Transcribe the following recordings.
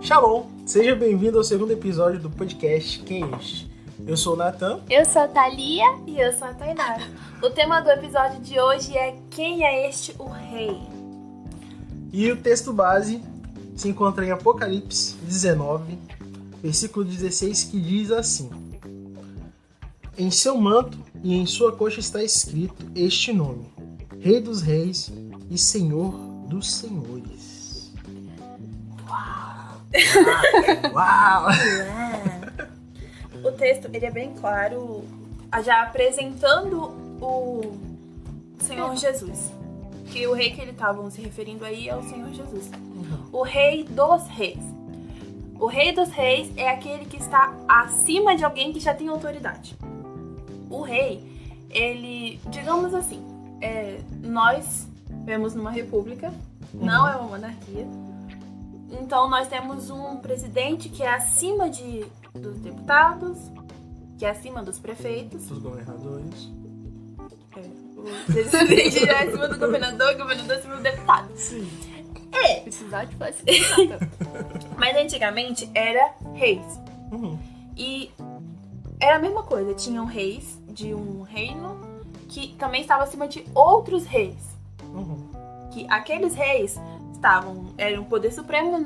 Shalom! Seja bem-vindo ao segundo episódio do podcast Quem é Este? Eu sou o Natan. Eu sou a Thalia. E eu sou a Tainara. O tema do episódio de hoje é Quem é este o Rei? E o texto base se encontra em Apocalipse 19, versículo 16, que diz assim: Em seu manto e em sua coxa está escrito este nome: Rei dos Reis e Senhor dos Senhores. Uau! O texto ele é bem claro, já apresentando o Senhor Jesus. Que o rei que eles estavam se referindo aí é o Senhor Jesus. O Rei dos Reis. O Rei dos Reis é aquele que está acima de alguém que já tem autoridade. O rei, ele, digamos assim, nós vivemos numa república, não é uma monarquia. Então nós temos um presidente que é acima dos deputados, que é acima dos prefeitos. Dos governadores. O presidente é acima do governador e o governador acima do deputado. Sim. Precisar de facilitar. Mas antigamente era reis. E era a mesma coisa. Tinham reis de um reino que também estava acima de outros reis. Que aqueles reis eram o poder supremo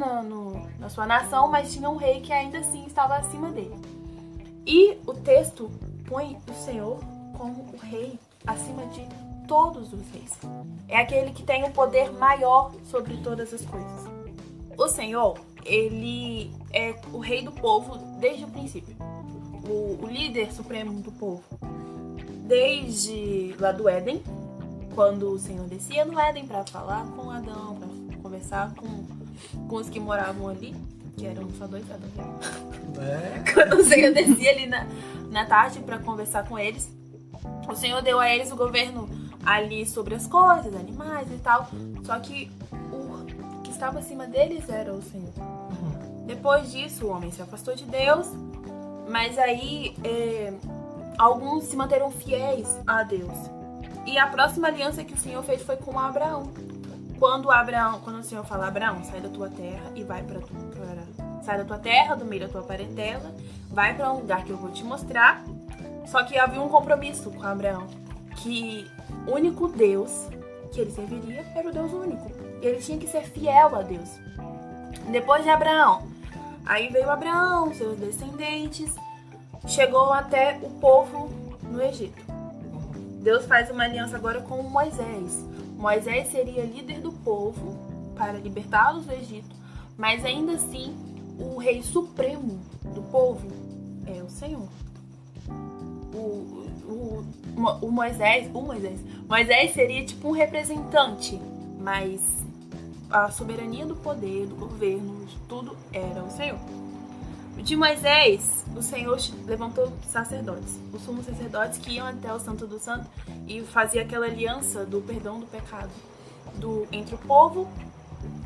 na sua nação, mas tinha um rei que ainda assim estava acima dele. E o texto põe o Senhor como o rei acima de todos os reis. É aquele que tem um poder maior sobre todas as coisas. O Senhor, ele é o rei do povo desde o princípio. O líder supremo do povo. Desde lá do Éden, quando o Senhor descia no Éden para falar com Adão, para conversar com os que moravam ali, que eram só dois Adão. Quando o Senhor descia ali na tarde para conversar com eles, o Senhor deu a eles o governo ali sobre as coisas, animais e tal. Só que o que estava acima deles era o Senhor. Depois disso, o homem se afastou de Deus, mas aí alguns se manteram fiéis a Deus. E a próxima aliança que o Senhor fez foi com Abraão. Quando o Senhor fala: Abraão, sai da tua terra e vai sai da tua terra, do meio da tua parentela, vai para um lugar que eu vou te mostrar. Só que havia um compromisso com Abraão, que o único Deus que ele serviria era o Deus único. E ele tinha que ser fiel a Deus. Depois de Abraão, aí veio Abraão, seus descendentes, chegou até o povo no Egito. Deus faz uma aliança agora com Moisés. Moisés seria líder do povo para libertá-los do Egito, mas ainda assim o rei supremo do povo é o Senhor. Moisés seria tipo um representante, mas a soberania do poder, do governo, de tudo era o Senhor. De Moisés, o Senhor levantou sacerdotes, os sumos sacerdotes que iam até o Santo do Santo e fazia aquela aliança do perdão do pecado entre o povo,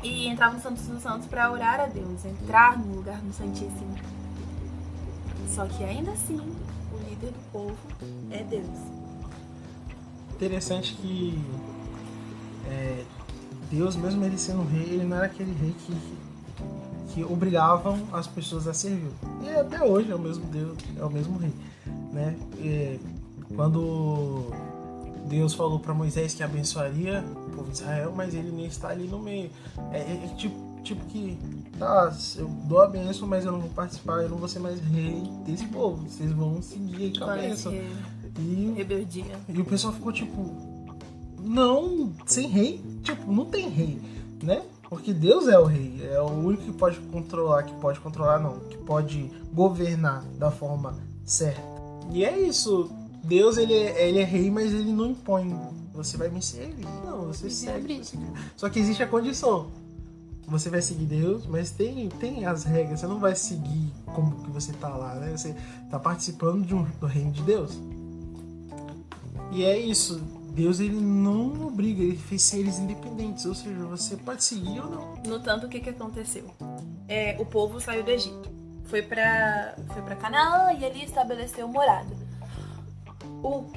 e entrava no Santo dos Santos para orar a Deus, entrar no lugar no Santíssimo. Só que ainda assim, o líder do povo é Deus. Interessante que Deus, mesmo ele sendo rei, ele não era aquele rei que obrigavam as pessoas a servir. E até hoje é o mesmo Deus, é o mesmo rei, né? Quando Deus falou para Moisés que abençoaria o povo de Israel, mas ele nem está ali no meio. Tipo que, eu dou a bênção, mas eu não vou participar, eu não vou ser mais rei desse povo. Vocês vão seguir com a bênção. Rebeldia. E o pessoal ficou tipo, não, sem rei? Tipo, não tem rei, né? Porque Deus é o rei, é o único que pode controlar, que pode governar da forma certa. E é isso, Deus ele é rei, mas ele não impõe, você vai me servir. Não, você segue. Só que existe a condição. Você vai seguir Deus, mas tem as regras, você não vai seguir como que você tá lá, né? Você tá participando do reino de Deus. E é isso. Deus ele não obriga, ele fez seres independentes, ou seja, você pode seguir ou não. No tanto, o que aconteceu? O povo saiu do Egito, foi pra Canaã e ali estabeleceu morada.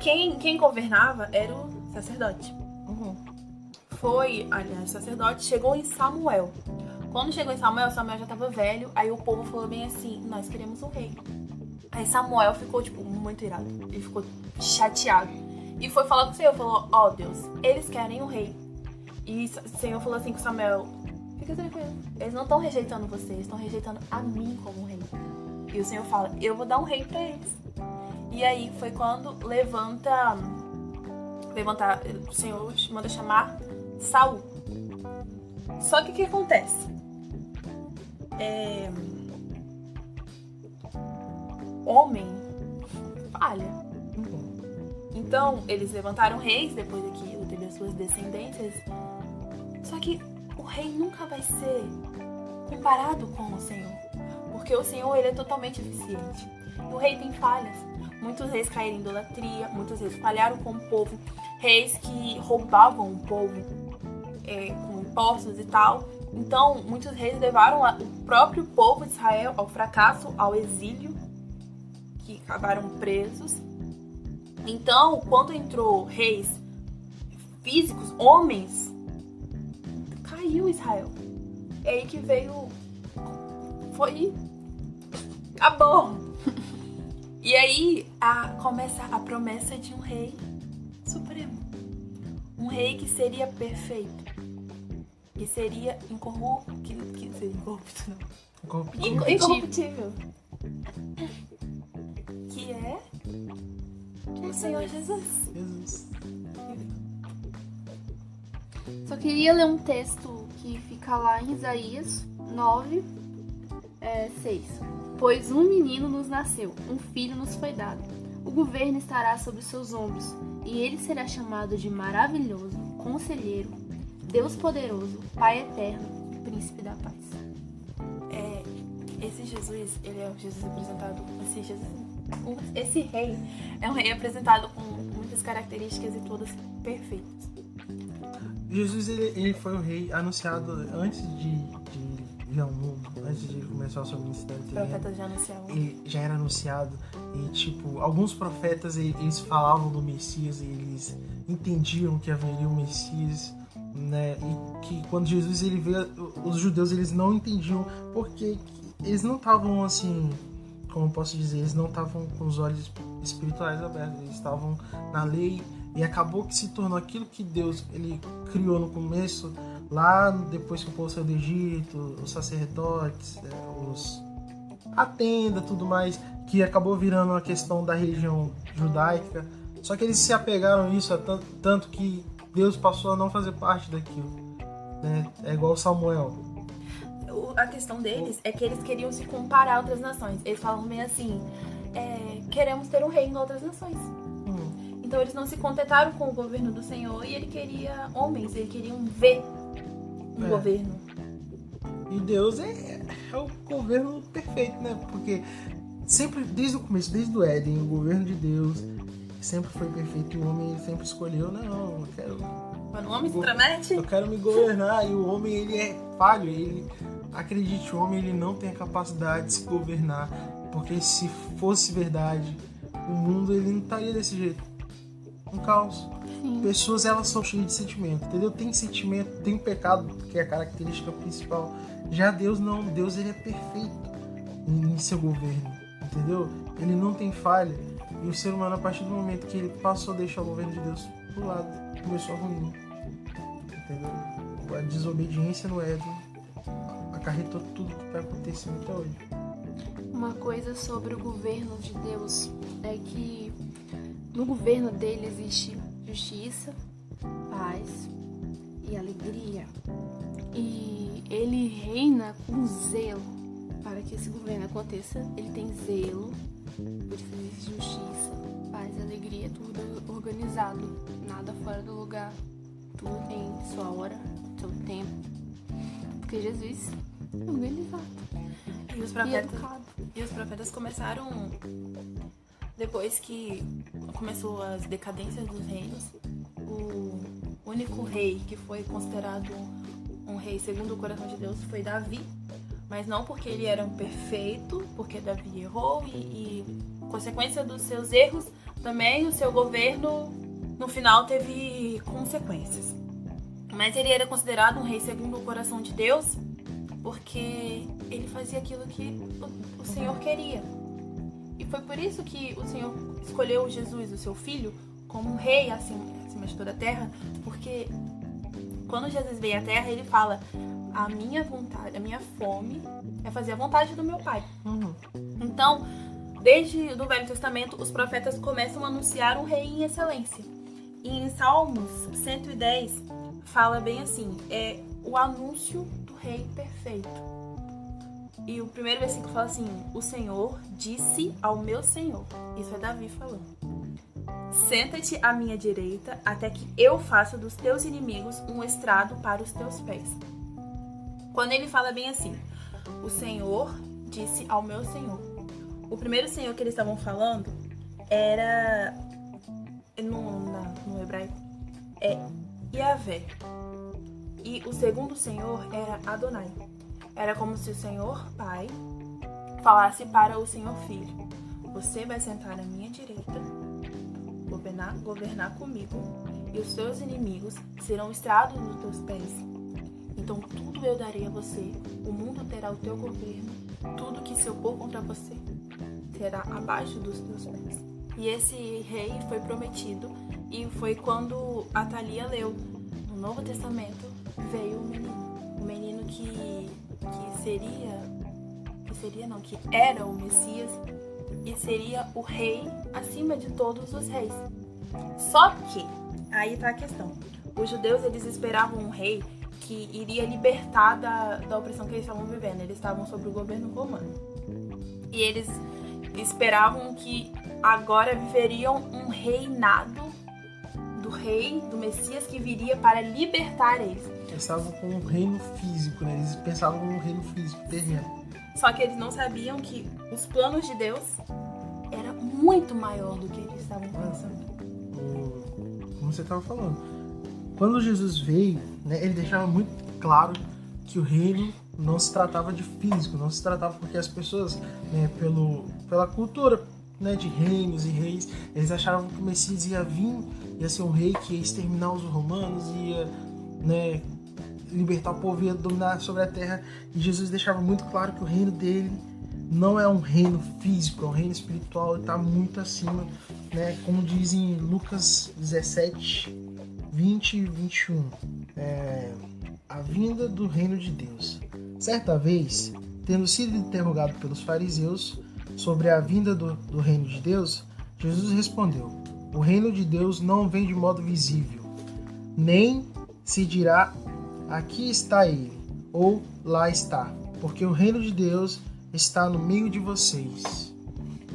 Quem governava era o sacerdote. O sacerdote chegou em Samuel. Quando chegou em Samuel já estava velho. Aí o povo falou bem assim, nós queremos um rei. Aí Samuel ficou, tipo, muito irado. Ele ficou chateado. E foi falar com o Senhor, falou, ó Deus, eles querem um rei. E o Senhor falou assim com Samuel, fica tranquilo, eles não estão rejeitando você, eles estão rejeitando a mim como rei. E o Senhor fala, eu vou dar um rei pra eles. E aí foi quando o Senhor manda chamar Saul. Só que o que acontece? Homem falha. Então, eles levantaram reis depois daquilo, teve as suas descendências. Só que o rei nunca vai ser comparado com o Senhor. Porque o Senhor, ele é totalmente eficiente. E o rei tem falhas. Muitos reis caíram em idolatria, muitos reis falharam com o povo. Reis que roubavam o povo com impostos e tal. Então, muitos reis levaram o próprio povo de Israel ao fracasso, ao exílio, que acabaram presos. Então, quando entrou reis físicos, homens, caiu Israel. É aí que veio... acabou. E aí começa a promessa de um rei supremo. Um rei que seria perfeito. Que seria incorruptível. Que é o Senhor Jesus. Só queria ler um texto que fica lá em Isaías 9, 6. Pois um menino nos nasceu, um filho nos foi dado. O governo estará sobre os seus ombros, e ele será chamado de Maravilhoso, Conselheiro, Deus Poderoso, Pai Eterno e Príncipe da Paz. Esse Jesus, ele é o Jesus apresentado... Esse rei é um rei apresentado com muitas características e todas perfeitas. Jesus, ele foi o rei anunciado antes de vir ao mundo, antes de começar o seu ministério. Os profetas já anunciavam. Ele já era anunciado e, tipo, alguns profetas, eles falavam do Messias e eles entendiam que haveria um Messias, né? E que quando Jesus ele veio, os judeus eles não entendiam porque eles não estavam assim, como eu posso dizer, eles não estavam com os olhos espirituais abertos, eles estavam na lei e acabou que se tornou aquilo que Deus ele criou no começo, lá depois que o povo saiu do Egito, os sacerdotes, a tenda, tudo mais, que acabou virando uma questão da religião judaica. Só que eles se apegaram a isso tanto que Deus passou a não fazer parte daquilo, né? É igual Samuel. A questão deles é que eles queriam se comparar a outras nações. Eles falavam bem assim, queremos ter um reino em outras nações. Então eles não se contentaram com o governo do Senhor e ele queria homens, eles queriam ver um governo. E Deus é o governo perfeito, né? Porque sempre, desde o começo, desde o Éden, o governo de Deus sempre foi perfeito e o homem sempre escolheu, não, eu quero... Quando o homem se intromete? Eu quero me governar. E o homem, ele é falho. Acredite, o homem ele não tem a capacidade de se governar. Porque se fosse verdade, o mundo ele não estaria desse jeito. Um caos. Sim. Pessoas, elas são cheias de sentimento, entendeu? Tem sentimento, tem pecado, que é a característica principal. Já Deus não. Deus ele é perfeito em seu governo, entendeu? Ele não tem falha. E o ser humano, a partir do momento que ele passou a deixar o governo de Deus pro lado, começou a ruir. Entendeu? A desobediência no Éden acarretou tudo que está acontecendo até hoje. Uma coisa sobre o governo de Deus é que no governo dele existe justiça, paz e alegria. E ele reina com zelo para que esse governo aconteça. Ele tem zelo, por isso existe justiça, paz e alegria, tudo organizado, nada fora do lugar. Tudo tem sua hora, seu tempo. Porque Jesus é organizado. E os profetas começaram, depois que começou as decadências dos reinos, o único rei que foi considerado um rei segundo o coração de Deus foi Davi. Mas não porque ele era um perfeito, porque Davi errou e consequência dos seus erros, também o seu governo no final teve consequências. Mas ele era considerado um rei segundo o coração de Deus porque ele fazia aquilo que o Senhor queria. E foi por isso que o Senhor escolheu Jesus, o seu filho, como um rei acima de toda a terra, porque quando Jesus veio à terra, ele fala: a minha vontade, a minha fome é fazer a vontade do meu Pai. Então, desde o Velho Testamento, os profetas começam a anunciar um rei em excelência. E em Salmos 110, fala bem assim, é o anúncio do rei perfeito. E o primeiro versículo fala assim: o Senhor disse ao meu Senhor. Isso é Davi falando: senta-te à minha direita, até que eu faça dos teus inimigos um estrado para os teus pés. Quando ele fala bem assim, o Senhor disse ao meu Senhor. O primeiro Senhor que eles estavam falando era, no hebraico, é Yahvé. E o segundo Senhor era Adonai. Era como se o Senhor Pai falasse para o Senhor Filho: você vai sentar à minha direita, governar comigo, e os teus inimigos serão estrados nos teus pés. Então tudo eu darei a você, o mundo terá o teu governo, tudo que se opor contra você terá abaixo dos teus pés. E esse rei foi prometido, e foi quando a Thalia leu no Novo Testamento, veio o menino que era o Messias e seria o rei acima de todos os reis. Só que, aí tá a questão, os judeus, eles esperavam um rei que iria libertar da opressão que eles estavam vivendo. Eles estavam sob o governo romano. E eles esperavam que agora viveriam um reinado do rei, do Messias, que viria para libertar eles. Eles estavam com um reino físico, né? Eles pensavam num reino físico, terreno. Só que eles não sabiam que os planos de Deus eram muito maior do que eles estavam pensando. Como você estava falando, quando Jesus veio, né, ele deixava muito claro que o reino não se tratava de físico, não se tratava porque as pessoas, né, pela cultura, né, de reinos e reis, eles achavam que o Messias ia vir, ia ser um rei que ia exterminar os romanos, ia, né, libertar o povo, ia dominar sobre a terra. E Jesus deixava muito claro que o reino dele não é um reino físico, é um reino espiritual, e está muito acima, né, como diz em Lucas 17, 20 e 21, a vinda do reino de Deus. Certa vez, tendo sido interrogado pelos fariseus sobre a vinda do reino de Deus, Jesus respondeu: o reino de Deus não vem de modo visível, nem se dirá aqui está ele, ou lá está, porque o reino de Deus está no meio de vocês.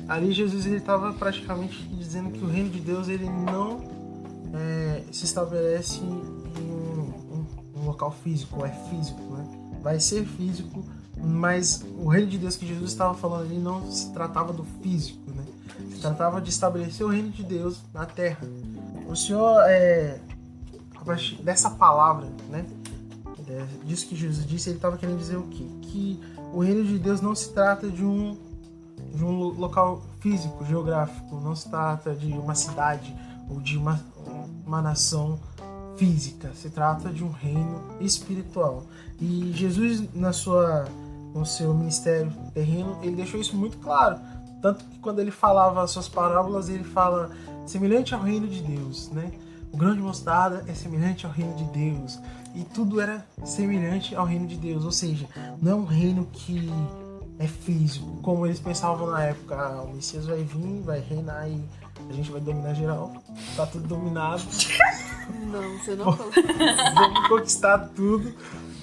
Ali Jesus estava praticamente dizendo que o reino de Deus ele não se estabelece em um local físico, é físico, né? Vai ser físico, mas o reino de Deus que Jesus estava falando ali não se tratava do físico, né? Se tratava de estabelecer o reino de Deus na terra. O Senhor, a partir dessa palavra, né? Disso que Jesus disse, ele estava querendo dizer o quê? Que o reino de Deus não se trata de um local físico, geográfico, não se trata de uma cidade ou de uma nação física, se trata de um reino espiritual. E Jesus, no seu ministério terreno, ele deixou isso muito claro, tanto que quando ele falava as suas parábolas, ele fala semelhante ao reino de Deus, né? O grão de mostarda é semelhante ao reino de Deus. E tudo era semelhante ao reino de Deus. Ou seja, não é um reino que é físico, como eles pensavam na época. O Messias vai vir, vai reinar e a gente vai dominar geral. Tá tudo dominado. Não, você não falou. Vamos conquistar tudo.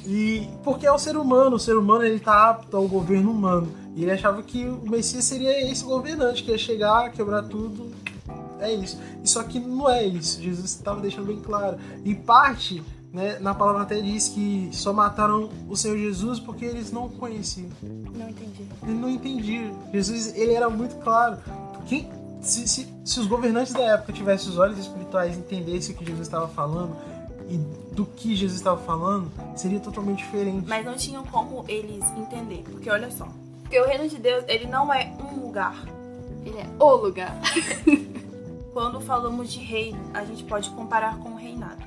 E porque é o ser humano ele tá apto ao governo humano. E ele achava que o Messias seria esse governante, que ia chegar, quebrar tudo. É isso. E só que não é isso. Jesus estava deixando bem claro. E parte, né, na palavra até diz que só mataram o Senhor Jesus porque eles não o conheciam. Não entendi. Ele não entendia. Jesus, ele era muito claro. Se os governantes da época tivessem os olhos espirituais e entendessem o que Jesus estava falando e do que Jesus estava falando, seria totalmente diferente. Mas não tinham como eles entender. Porque olha só. Porque o reino de Deus, ele não é um lugar. Ele é o lugar. Quando falamos de reino, a gente pode comparar com o reinado.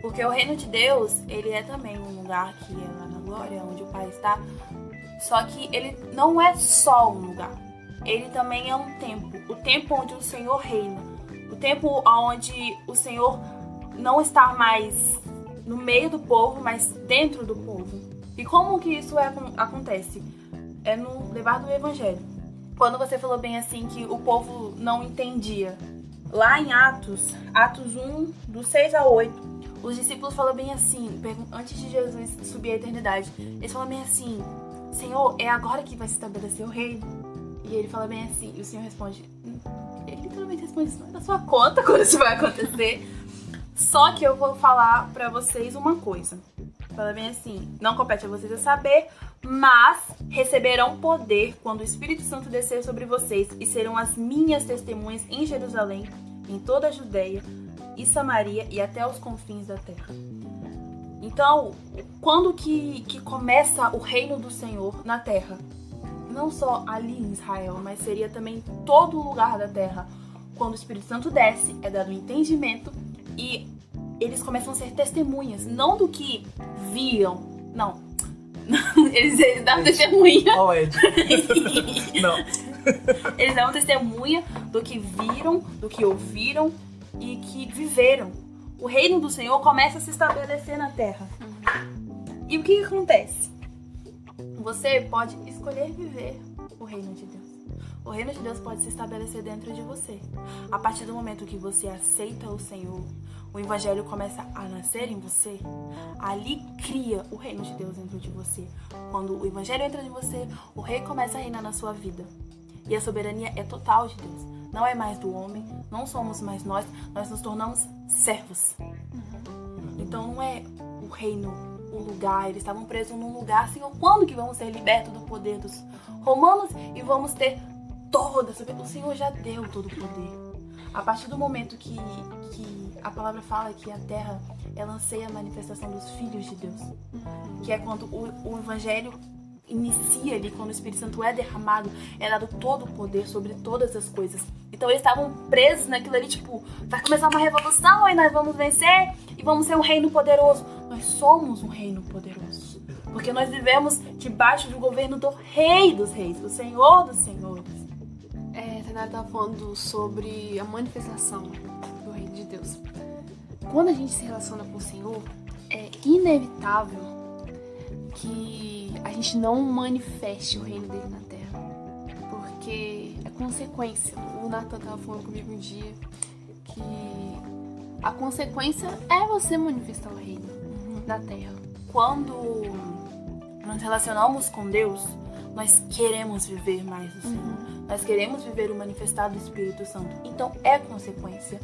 Porque o reino de Deus, ele é também um lugar que é lá na glória, onde o Pai está. Só que ele não é só um lugar. Ele também é um tempo. O tempo onde o Senhor reina. O tempo onde o Senhor não está mais no meio do povo, mas dentro do povo. E como que isso acontece? É no levar do evangelho. Quando você falou bem assim que o povo não entendia. Lá em Atos 1, do 6 a 8, os discípulos falam bem assim, antes de Jesus subir à eternidade, eles falam bem assim, Senhor, é agora que vai se estabelecer o reino? E ele fala bem assim, e o Senhor responde, ele literalmente responde, isso não é da sua conta quando isso vai acontecer. Só que eu vou falar pra vocês uma coisa. Fala bem assim, não compete a vocês a saber, mas receberão poder quando o Espírito Santo descer sobre vocês e serão as minhas testemunhas em Jerusalém, em toda a Judeia e Samaria e até os confins da terra. Então, quando que começa o reino do Senhor na terra? Não só ali em Israel, mas seria também em todo lugar da terra. Quando o Espírito Santo desce, é dado um entendimento e eles começam a ser testemunhas, não do que viam, não. Eles dão testemunha. Ó, Ed. Não. Eles dão testemunha do que viram, do que ouviram e que viveram. O reino do Senhor começa a se estabelecer na terra. E o que acontece? Você pode escolher viver o reino de Deus. O reino de Deus pode se estabelecer dentro de você. A partir do momento que você aceita o Senhor, o evangelho começa a nascer em você, ali cria o reino de Deus dentro de você. Quando o evangelho entra em você, o rei começa a reinar na sua vida. E a soberania é total de Deus. Não é mais do homem, não somos mais nós nos tornamos servos. Então não é o reino, o lugar, eles estavam presos num lugar, Senhor, quando que vamos ser libertos do poder dos romanos e vamos ter toda a soberania? O Senhor já deu todo o poder. A partir do momento que a palavra fala que a terra, ela anseia a manifestação dos filhos de Deus, que é quando o evangelho inicia ali, quando o Espírito Santo é derramado, é dado todo o poder sobre todas as coisas. Então eles estavam presos naquilo ali, tipo, vai começar uma revolução e nós vamos vencer e vamos ser um reino poderoso. Nós somos um reino poderoso, porque nós vivemos debaixo do governo do Rei dos Reis, do Senhor dos Senhores. Renata estava falando sobre a manifestação do reino de Deus. Quando a gente se relaciona com o Senhor, é inevitável que a gente não manifeste o reino dele na terra, porque é consequência. O Nathan estava falando comigo um dia que a consequência é você manifestar o reino na terra. Quando nos relacionamos com Deus, nós queremos viver mais o Senhor. Nós queremos viver o manifestado do Espírito Santo. Então é consequência.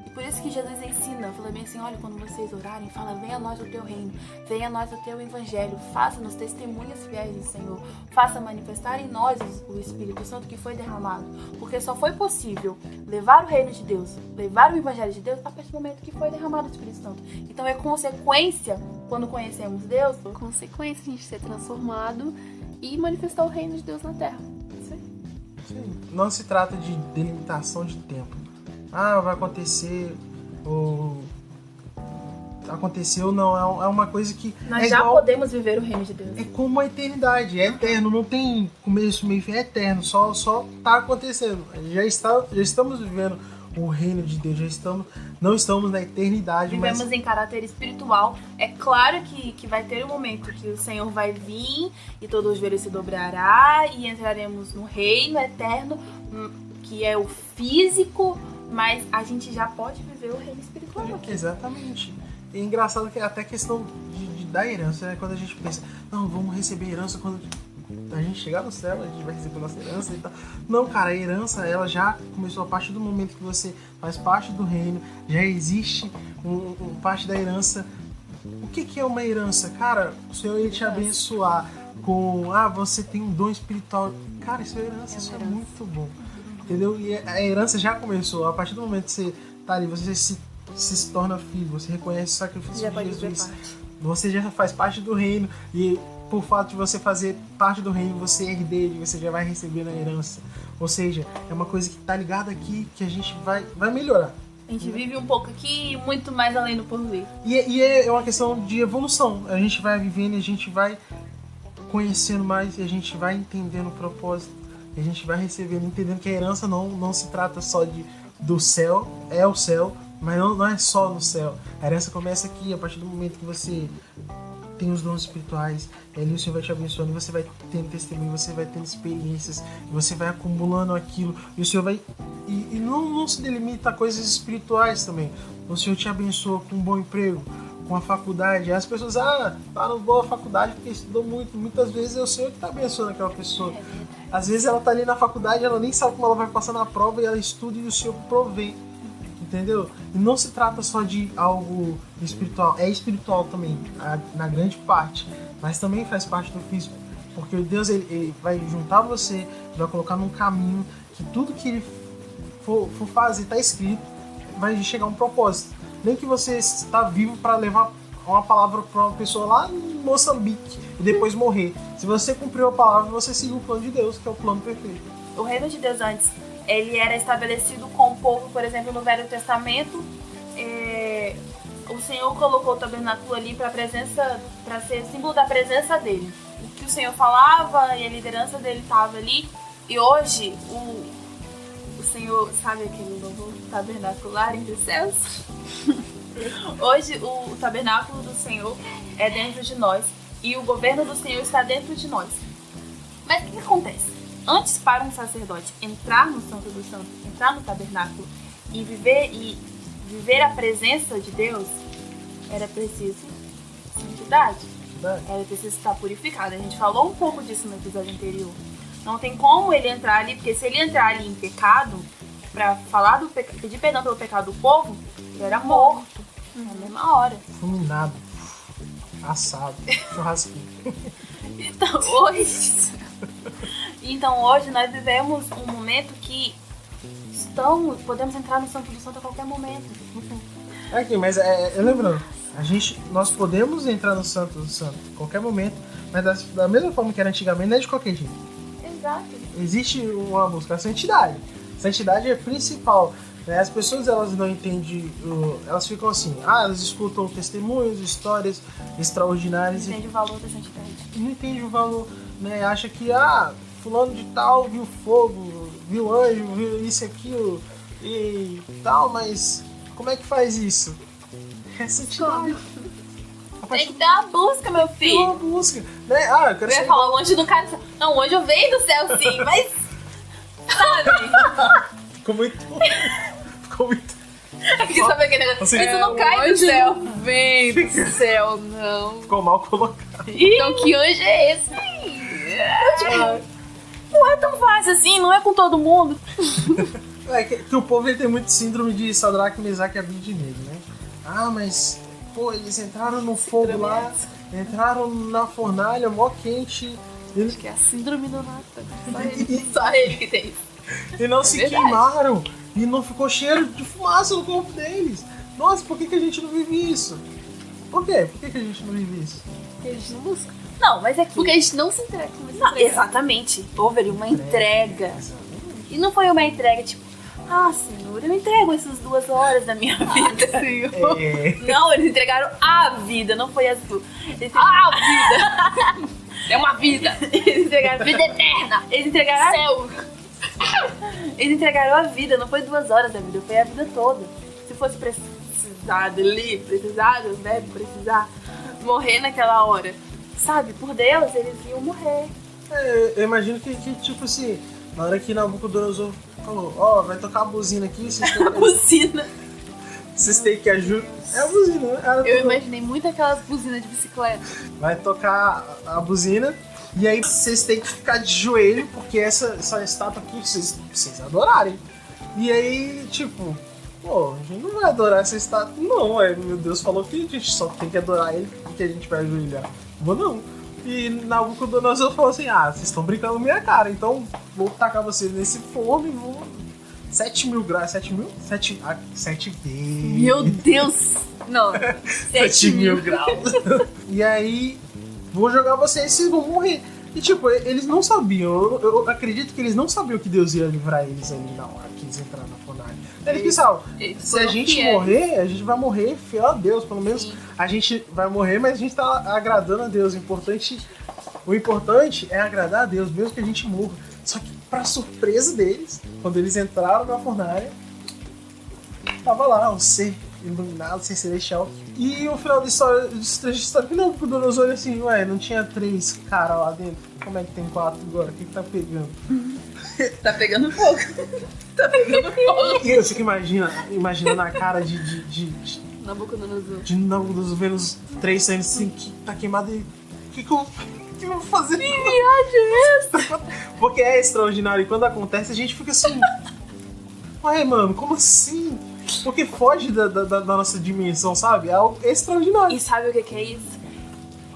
E por isso que Jesus ensina, fala bem assim, olha, quando vocês orarem, fala, venha a nós o teu reino, venha a nós o teu evangelho, faça-nos testemunhas fiéis do Senhor, faça manifestar em nós o Espírito Santo que foi derramado. Porque só foi possível levar o reino de Deus, levar o evangelho de Deus, a partir do momento que foi derramado o Espírito Santo. Então é consequência, quando conhecemos Deus, consequência a gente ser transformado e manifestar o reino de Deus na terra. Sim. Não se trata de delimitação de tempo. Vai acontecer, ou aconteceu, não. É uma coisa que nós já podemos viver o reino de Deus. É como a eternidade, é eterno, não tem começo, meio e fim, é eterno, só tá acontecendo. Já estamos vivendo o reino de Deus, não estamos na eternidade. Vivemos em caráter espiritual. É claro que vai ter um momento que o Senhor vai vir e todos os joelhos se dobrará e entraremos no reino eterno, que é o físico, mas a gente já pode viver o reino espiritual. Exatamente. É engraçado que até a questão da herança, né? Quando a gente pensa, não, vamos receber herança quando a gente chegar no céu, a gente vai receber nossa herança e tal. Não, cara, a herança, ela já começou a partir do momento que você faz parte do reino, já existe parte da herança. O que é uma herança? Cara, o Senhor ia te abençoar com, você tem um dom espiritual. Cara, isso é herança, isso é muito bom. Entendeu? E a herança já começou. A partir do momento que você tá ali, você se torna filho, você reconhece o sacrifício de Jesus. Você já faz parte do reino e por fato de você fazer parte do reino, você é herdeiro, você já vai receber a herança. Ou seja, é uma coisa que tá ligada aqui, que a gente vai melhorar. A gente vive um pouco aqui e muito mais além do porvir. E é uma questão de evolução. A gente vai vivendo, a gente vai conhecendo mais, e a gente vai entendendo o propósito, e a gente vai recebendo, entendendo que a herança não se trata só do céu, é o céu, mas não é só no céu. A herança começa aqui, a partir do momento que você tem os dons espirituais, e ali o Senhor vai te abençoando, e você vai tendo testemunho, você vai tendo experiências, e você vai acumulando aquilo, e o Senhor vai... E não se delimita a coisas espirituais também. O Senhor te abençoa com um bom emprego, com a faculdade. As pessoas, tá numa boa faculdade porque estudou muito. Muitas vezes é o Senhor que está abençoando aquela pessoa. Às vezes ela tá ali na faculdade, ela nem sabe como ela vai passar na prova, e ela estuda e o Senhor provê. Entendeu? E não se trata só de algo espiritual. É espiritual também, na grande parte. Mas também faz parte do físico. Porque Deus ele vai juntar você, vai colocar num caminho que tudo que Ele for fazer, está escrito, vai chegar a um propósito. Nem que você está vivo para levar uma palavra para uma pessoa lá em Moçambique e depois morrer. Se você cumpriu a palavra, você seguiu o plano de Deus, que é o plano perfeito. O reino de Deus antes, ele era estabelecido com o povo, por exemplo, no Velho Testamento. O Senhor colocou o tabernáculo ali para ser símbolo da presença dele. O que o Senhor falava e a liderança dele estava ali. E hoje, o Senhor, sabe aquele novo tabernacular entre os céus? Hoje, o tabernáculo do Senhor é dentro de nós. E o governo do Senhor está dentro de nós. Mas o que acontece? Antes, para um sacerdote entrar no Santo dos Santos, entrar no tabernáculo e viver a presença de Deus, era preciso santidade. Era preciso estar purificado. A gente falou um pouco disso no episódio anterior. Não tem como ele entrar ali, porque se ele entrar ali em pecado, para falar pedir perdão pelo pecado do povo, ele era morto na mesma hora. Fulminado, assado, churrasquinho. Então hoje nós vivemos um momento que podemos entrar no Santo do Santo a qualquer momento. Aqui, mas lembrando, nós podemos entrar no Santo do Santo a qualquer momento, mas da mesma forma que era antigamente, não é de qualquer jeito. Exato. Existe uma busca, a santidade. Santidade é principal. As pessoas, elas não entendem, elas ficam assim, elas escutam testemunhos, histórias extraordinárias. Não entende o valor da santidade. Não entende o valor, né? Acha que, fulano de tal viu fogo, viu anjo, viu isso e aquilo e tal, mas como é que faz isso? É santidade. Tem que ter uma busca, meu filho. Tem uma busca, né? Eu quero ia falar, o anjo do cara... Não, o anjo veio do céu, sim, mas... Sabe? Ficou muito... Porque sabe aquele negócio? Isso não cai do céu. Vem do céu, não. Ficou mal colocado. Então que anjo é esse? Não é tão fácil assim, não é com todo mundo. Que o povo ele tem muito síndrome de Sadraque, Mesaque e Abednego, né? Mas... eles entraram no fogo lá, entraram na fornalha, mó quente. Acho que é a síndrome do Natan. Só ele que tem isso. E não se queimaram, e não ficou cheiro de fumaça no corpo deles. Nossa, por que a gente não vive isso? Por quê? Por que a gente não vive isso? Porque a gente não busca. Não, mas é que... Porque a gente não se entrega. Exatamente. Houve ali uma entrega. E não foi uma entrega tipo... Senhor, eu entrego essas 2 horas da minha vida. Senhor. Não, eles entregaram a vida, não foi as 2. A vida! É uma vida! Eles entregaram vida eterna! Eles entregaram céu! Eles entregaram a vida, não foi 2 horas da vida, foi a vida toda. Se fosse precisado morrer naquela hora, sabe, por Deus, eles iam morrer. Eu imagino que tipo assim, na hora que Nabucodonosor falou, vai tocar a buzina aqui, vocês têm que... buzina. Vocês têm que ajudar. É a buzina, né? Eu imaginei muito aquelas buzinas de bicicleta. Vai tocar a buzina e aí vocês têm que ficar de joelho, porque essa estátua aqui vocês adorarem. E aí, tipo, a gente não vai adorar essa estátua, não. Meu Deus falou que a gente só tem que adorar ele porque a gente vai ajoelhar. Vou não. E Nabucodonosor falou assim, vocês estão brincando na minha cara, então vou tacar vocês nesse forno e vou... 7.000 graus, 7 mil? 7 vezes. Meu Deus! Não, 7.000 graus. E aí, vou jogar vocês vão morrer. E tipo, eles não sabiam, eu acredito que eles não sabiam que Deus ia livrar eles ali na hora que eles entraram na fornalha. Eles pensavam, se a gente morrer, a gente vai morrer fiel a Deus, pelo menos a gente vai morrer, mas a gente tá agradando a Deus. O importante é agradar a Deus, mesmo que a gente morra. Só que, pra surpresa deles, quando eles entraram na fornalha, tava lá um ser iluminado, ser celestial. E o final da história, dos trechos históricos, não, porque o Donoso olha assim, ué, não tinha 3 caras lá dentro? Como é que tem 4 agora? O que tá pegando? Tá pegando fogo. Tá pegando fogo. E eu fico imaginando a cara de Nabucodonosor. De Nabucodonosor vendo os 3 saindo assim, que tá queimado e... O que eu vou fazer? Que viagem é essa? Porque é extraordinário e quando acontece a gente fica assim... Ué, mano, como assim? Porque foge da nossa dimensão, sabe? É algo extraordinário. E sabe o que é isso?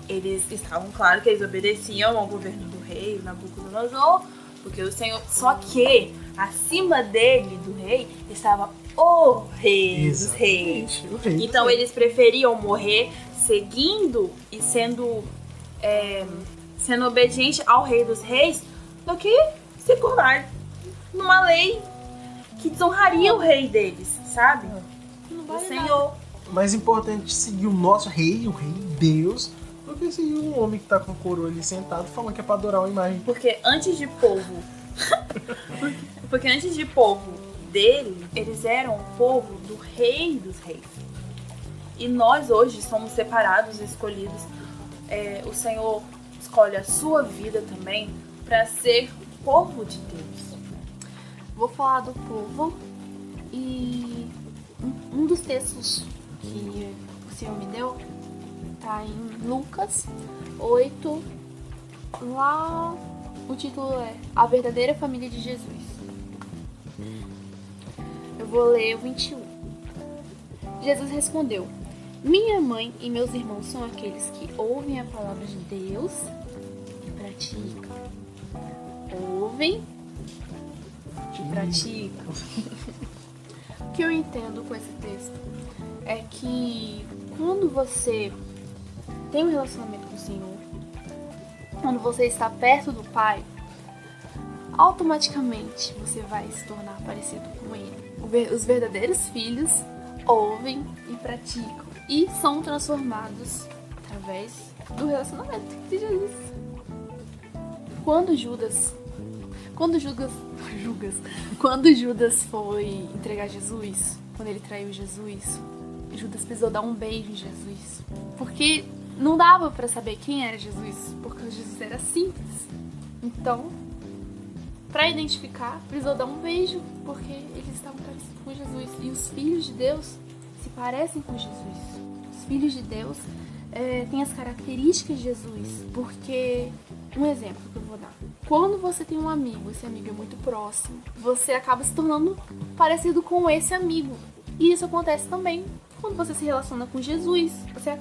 Eles estavam, claro, que eles obedeciam ao governo do rei, Nabucodonosor, porque o Senhor... Só que, acima dele, do rei, estava o rei dos reis. Então eles preferiam morrer seguindo e sendo obediente ao rei dos reis do que se curvar numa lei que desonraria o rei deles, sabe? Não vale o Senhor. Mais importante seguir o nosso rei, o rei Deus, do que seguir um homem que tá com coroa ali sentado falando que é pra adorar uma imagem. Porque antes de povo dele, eles eram o povo do rei dos reis. E nós hoje somos separados, escolhidos. O Senhor escolhe a sua vida também para ser o povo de Deus. Vou falar do povo e um dos textos que o Senhor me deu tá em Lucas 8, lá o título é A Verdadeira Família de Jesus. Eu vou ler o 21. Jesus respondeu: minha mãe e meus irmãos são aqueles que ouvem a palavra de Deus e praticam. Ouvem e praticam. O que eu entendo com esse texto é que quando você tem um relacionamento com o Senhor, quando você está perto do Pai, automaticamente você vai se tornar parecido com Ele. Os verdadeiros filhos ouvem e praticam e são transformados através do relacionamento de Jesus. Quando Judas foi entregar Jesus, quando ele traiu Jesus, Judas precisou dar um beijo em Jesus, porque não dava pra saber quem era Jesus, porque Jesus era simples. Então, pra identificar, precisou dar um beijo, porque eles estavam parecidos com Jesus. E os filhos de Deus se parecem com Jesus. Os filhos de Deus têm as características de Jesus, porque... Um exemplo que eu vou dar. Quando você tem um amigo, esse amigo é muito próximo, você acaba se tornando parecido com esse amigo. E isso acontece também quando você se relaciona com Jesus. Você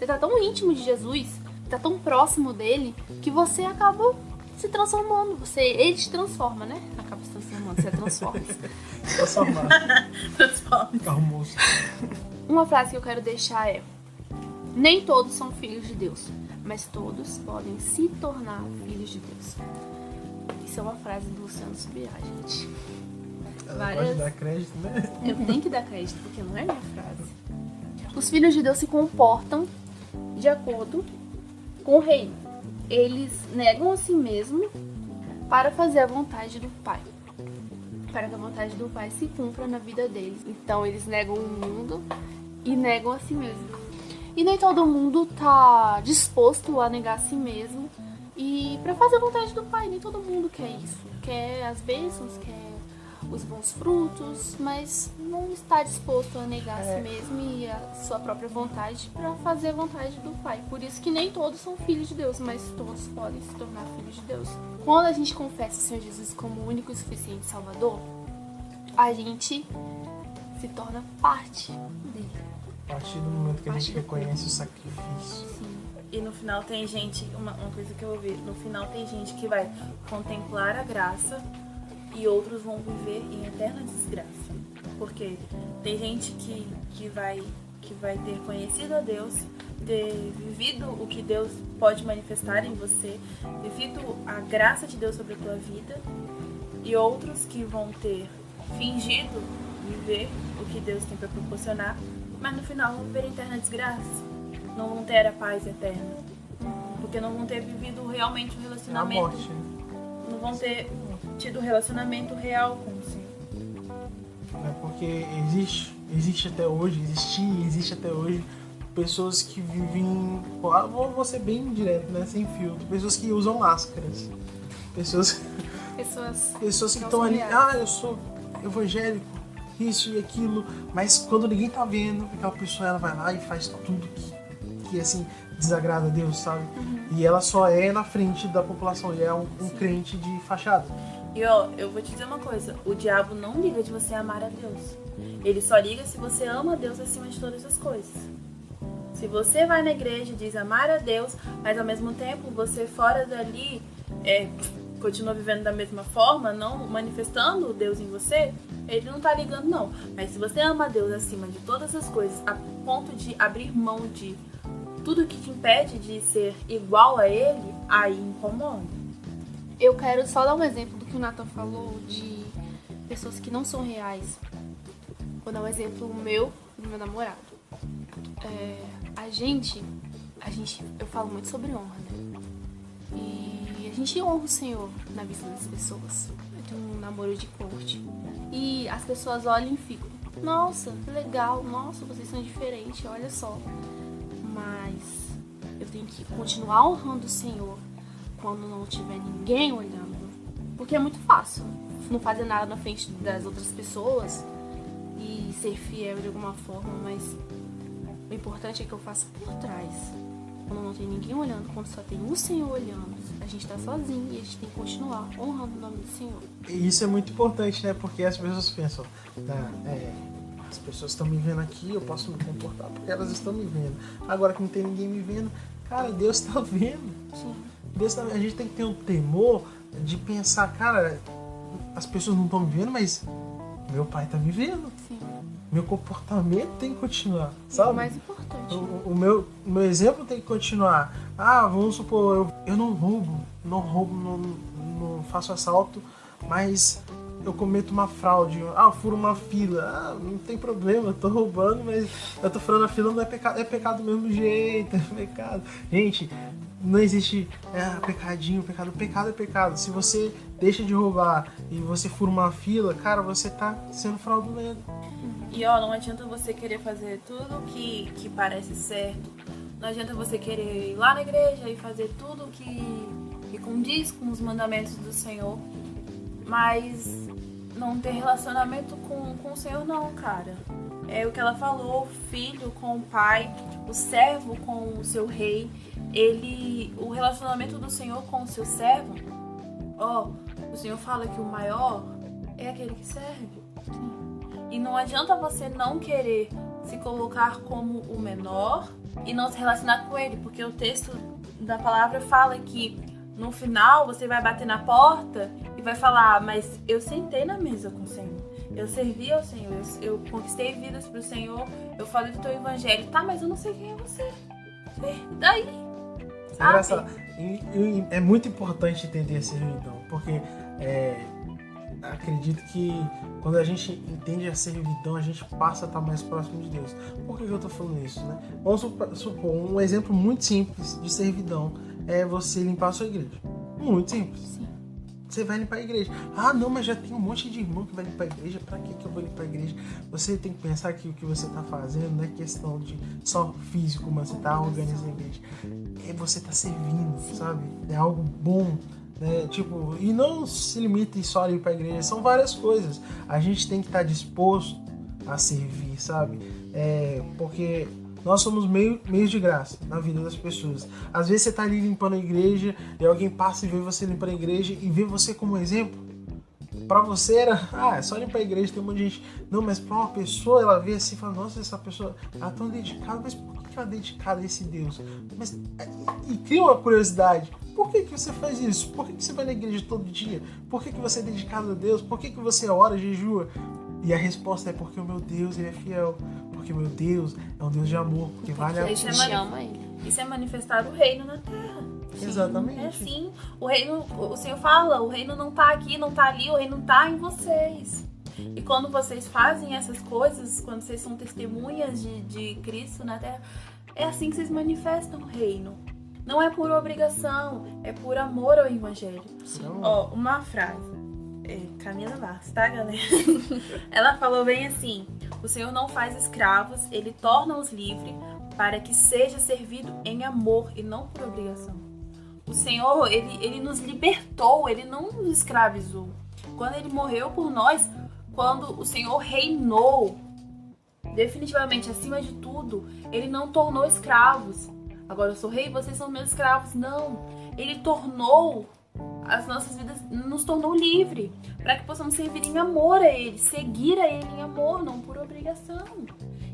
tá tão íntimo de Jesus, tá tão próximo dele, que você acaba se transformando. Ele te transforma, né? Acaba se transformando, você transforma. Transforma. Uma frase que eu quero deixar é: nem todos são filhos de Deus, mas todos podem se tornar filhos de Deus. Isso é uma frase do Luciano Subirá, gente. Pode dar crédito, né? Eu tenho que dar crédito, porque não é minha frase. Os filhos de Deus se comportam de acordo com o reino. Eles negam a si mesmo para fazer a vontade do Pai, para que a vontade do Pai se cumpra na vida deles. Então eles negam o mundo e negam a si mesmo. E nem todo mundo tá disposto a negar a si mesmo e para fazer a vontade do Pai. Nem todo mundo quer isso. Quer as bênçãos, quer os bons frutos, mas não está disposto a negar a si mesmo e a sua própria vontade para fazer a vontade do Pai. Por isso que nem todos são filhos de Deus, mas todos podem se tornar filhos de Deus. Quando a gente confessa o Senhor Jesus como o único e suficiente Salvador, a gente se torna parte dele. A partir do momento que a gente reconhece o sacrifício. Sim. E no final tem gente, uma coisa que eu ouvi, no final tem gente que vai contemplar a graça e outros vão viver em eterna desgraça. Porque tem gente que vai ter conhecido a Deus, vivido o que Deus pode manifestar em você, vivido a graça de Deus sobre a tua vida, e outros que vão ter fingido viver o que Deus tem para proporcionar, mas no final vão viver eterna desgraça, não vão ter a paz eterna, porque não vão ter vivido realmente um relacionamento, a morte. Não vão ter tido um relacionamento real com o Senhor. Porque existe até hoje, existe até hoje pessoas que vivem, vou ser bem direto, né, sem filtro, pessoas que usam máscaras, pessoas que estão ali, eu sou evangélico, isso e aquilo, mas quando ninguém tá vendo, aquela pessoa ela vai lá e faz tudo que assim desagrada a Deus, sabe? E ela só é na frente da população, e é um crente de fachada. E ó, eu vou te dizer uma coisa, o diabo não liga de você amar a Deus. Ele só liga se você ama a Deus acima de todas as coisas. Se você vai na igreja e diz amar a Deus, mas ao mesmo tempo você fora dali continua vivendo da mesma forma, não manifestando Deus em você, ele não tá ligando não. Mas se você ama a Deus acima de todas as coisas, a ponto de abrir mão de tudo que te impede de ser igual a ele, aí incomoda. Eu quero só dar um exemplo do que o Nathan falou de pessoas que não são reais. Vou dar um exemplo meu e do meu namorado. Eu falo muito sobre honra, né? E a gente honra o Senhor na vista das pessoas. Eu tenho um namoro de corte. E as pessoas olham e ficam, nossa, que legal, nossa, vocês são diferentes, olha só. Mas eu tenho que continuar honrando o Senhor quando não tiver ninguém olhando. Porque é muito fácil não fazer nada na frente das outras pessoas e ser fiel de alguma forma, mas o importante é que eu faça por trás. Quando não tem ninguém olhando, quando só tem o Senhor olhando, a gente tá sozinho e a gente tem que continuar honrando o nome do Senhor. E isso é muito importante, né? Porque as pessoas pensam, as pessoas estão me vendo aqui, eu posso me comportar porque elas estão me vendo. Agora que não tem ninguém me vendo, cara, Deus tá vendo. Sim. Deus tá vendo. A gente tem que ter um temor de pensar, cara, as pessoas não estão me vendo, mas meu pai tá me vendo. Sim. Meu comportamento tem que continuar, sabe? É o mais importante. O meu exemplo tem que continuar. Vamos supor, eu não roubo, não faço assalto, mas eu cometo uma fraude, eu furo uma fila, não tem problema, eu tô roubando, mas eu tô furando a fila, não é pecado, é pecado do mesmo jeito, é pecado. Gente, não existe pecadinho, pecado é pecado. Se você deixa de roubar e você fura uma fila, cara, você tá sendo fraudulento. E ó, não adianta você querer fazer tudo que parece certo. Não adianta você querer ir lá na igreja e fazer tudo que condiz com os mandamentos do Senhor, mas não ter relacionamento com o Senhor não, cara. É o que ela falou, o filho com o pai, o servo com o seu rei. O relacionamento do Senhor com o seu servo, o Senhor fala que o maior é aquele que serve. E não adianta você não querer se colocar como o menor e não se relacionar com ele, porque o texto da palavra fala que no final você vai bater na porta e vai falar, mas eu sentei na mesa com o Senhor, eu servi ao Senhor, eu conquistei vidas pro Senhor, eu falei do teu evangelho, tá, mas eu não sei quem é você. E daí? É engraçado. E é muito importante entender esse servidão, porque acredito que quando a gente entende a servidão, a gente passa a estar mais próximo de Deus. Por que eu tô falando isso, né? Vamos supor, um exemplo muito simples de servidão é você limpar a sua igreja. Muito simples. Sim. Você vai limpar a igreja. Não, mas já tem um monte de irmão que vai limpar a igreja. Pra que eu vou limpar a igreja? Você tem que pensar que o que você tá fazendo não é questão de só físico, mas você tá organizando a igreja. Você tá servindo, sabe? É algo bom. Né? E não se limite só a limpar a igreja, são várias coisas. A gente tem que estar disposto a servir, sabe? Porque nós somos meios de graça na vida das pessoas. Às vezes você tá ali limpando a igreja e alguém passa e vê você limpando a igreja e vê você como exemplo. Pra você era, é só limpar a igreja, tem um monte de gente. Não, mas pra uma pessoa, ela vê assim e fala, nossa, essa pessoa ela é tão dedicada, mas por que ela é dedicada a esse Deus? E cria uma curiosidade. Por que você faz isso? Por que você vai na igreja todo dia? Por que você é dedicado a Deus? Por que você ora, jejua? E a resposta é porque o meu Deus, ele é fiel. porque meu Deus é um Deus de amor, porque vale a A gente ama ele. Isso é manifestar o reino na terra. Exatamente. É assim. O reino, o Senhor fala, o reino não tá aqui, não tá ali, o reino tá em vocês. E quando vocês fazem essas coisas, quando vocês são testemunhas de Cristo na terra, é assim que vocês manifestam o reino. Não é por obrigação, é por amor ao evangelho. Ó, uma frase. Camila Vaz, tá, galera? Ela falou bem assim: o Senhor não faz escravos, ele torna-os livres para que seja servido em amor e não por obrigação. O Senhor, ele nos libertou, ele não nos escravizou. Quando ele morreu por nós, quando o Senhor reinou definitivamente acima de tudo, ele não tornou escravos. Agora eu sou rei, vocês são meus escravos. Não, ele tornou as nossas vidas, nos tornou livre, para que possamos servir em amor a ele, seguir a ele em amor, não por obrigação.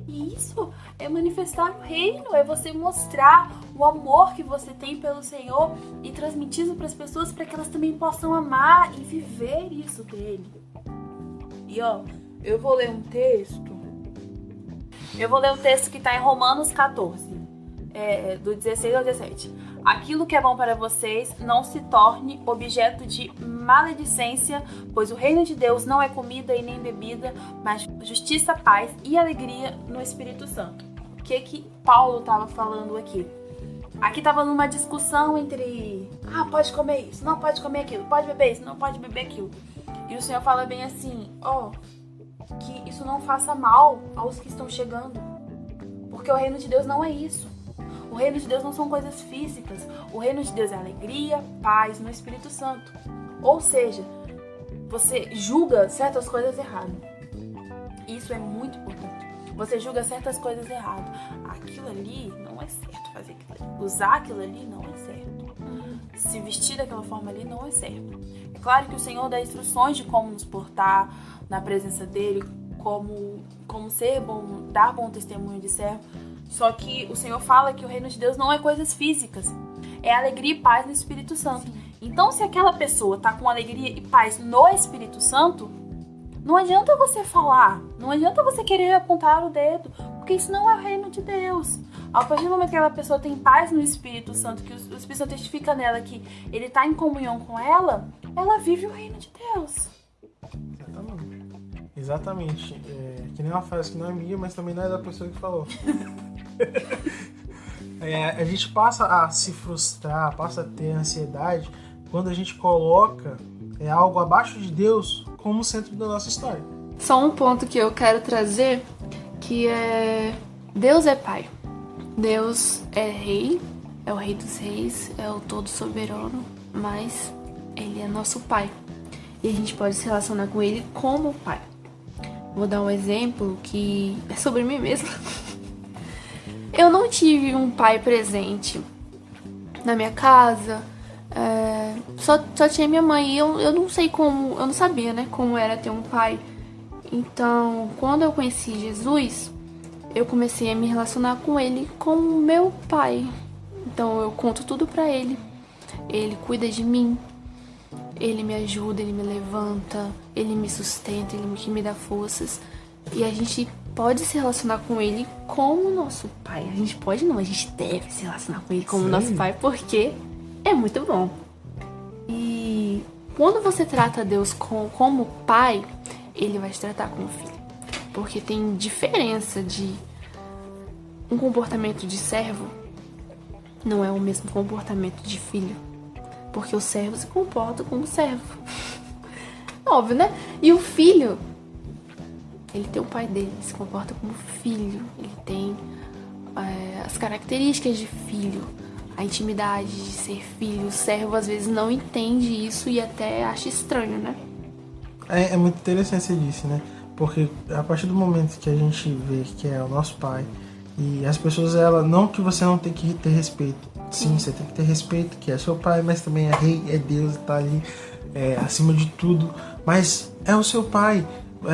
E isso é manifestar o reino, é você mostrar o amor que você tem pelo Senhor e transmitir isso para as pessoas, para que elas também possam amar e viver isso dele. E ó, eu vou ler um texto que está em Romanos 14, do 16 ao 17. Aquilo que é bom para vocês não se torne objeto de maledicência, pois o reino de Deus não é comida e nem bebida, mas justiça, paz e alegria no Espírito Santo. O que Paulo estava falando aqui? Aqui estava numa discussão entre pode comer isso, não pode comer aquilo, pode beber isso, não pode beber aquilo. E o Senhor fala bem assim, que isso não faça mal aos que estão chegando, porque o reino de Deus não é isso. O reino de Deus não são coisas físicas. O reino de Deus é alegria, paz no Espírito Santo. Ou seja, você julga certas coisas errado. Isso é muito importante. Você julga certas coisas errado. Aquilo ali não é certo fazer aquilo ali. Usar aquilo ali não é certo. Se vestir daquela forma ali não é certo. É claro que o Senhor dá instruções de como nos portar na presença dele, como ser bom, dar bom testemunho de servo. Só que o Senhor fala que o reino de Deus não é coisas físicas. É alegria e paz no Espírito Santo. Sim. Então, se aquela pessoa tá com alegria e paz no Espírito Santo, não adianta você falar, não adianta você querer apontar o dedo, porque isso não é o reino de Deus. A partir do momento que aquela pessoa tem paz no Espírito Santo, que o Espírito Santo testifica nela que ele tá em comunhão com ela vive o reino de Deus. Exatamente. Que nem uma frase que não é minha, mas também não é da pessoa que falou. A gente passa a se frustrar, passa a ter ansiedade quando a gente coloca algo abaixo de Deus como centro da nossa história. Só um ponto que eu quero trazer, que é Deus é Pai, Deus é Rei, é o Rei dos Reis, é o Todo Soberano, mas Ele é nosso Pai e a gente pode se relacionar com Ele como Pai. Vou dar um exemplo que é sobre mim mesma. Eu não tive um pai presente na minha casa, só tinha minha mãe e eu não sei como, eu não sabia, né, como era ter um pai. Então, quando eu conheci Jesus, eu comecei a me relacionar com ele como meu pai. Então, eu conto tudo pra ele, ele cuida de mim, ele me ajuda, ele me levanta, ele me sustenta, ele me dá forças. E a gente pode se relacionar com ele como nosso pai. A gente deve se relacionar com ele como Sim. nosso pai, porque é muito bom. E quando você trata Deus como pai, ele vai te tratar como filho. Porque tem diferença de um comportamento de servo, não é o mesmo comportamento de filho. Porque o servo se comporta como servo. Óbvio, né? E o filho, ele tem o pai dele, se comporta como filho. Ele tem as características de filho, a intimidade de ser filho. O servo às vezes não entende isso e até acha estranho, né? É muito interessante você disse, né? Porque a partir do momento que a gente vê que é o nosso pai, e as pessoas, não que você não tem que ter respeito. Sim, você tem que ter respeito, que é seu pai, mas também é rei, é Deus, tá ali acima de tudo. Mas é o seu pai.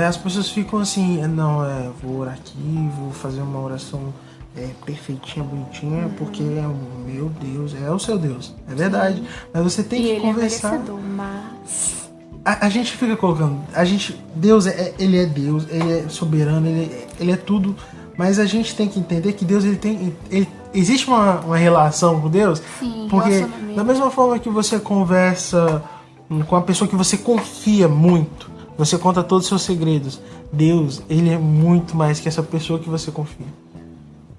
As pessoas ficam assim, vou orar aqui, vou fazer uma oração perfeitinha, bonitinha, porque meu Deus, é o seu Deus. É verdade. Sim. Mas você tem que conversar. Ele é merecedor, mas... A gente fica colocando... Deus, ele é Deus, ele é soberano, ele é tudo... Mas a gente tem que entender que Deus, existe uma relação com Deus. Sim, porque da mesma forma que você conversa com a pessoa que você confia muito, você conta todos os seus segredos, Deus, ele é muito mais que essa pessoa que você confia.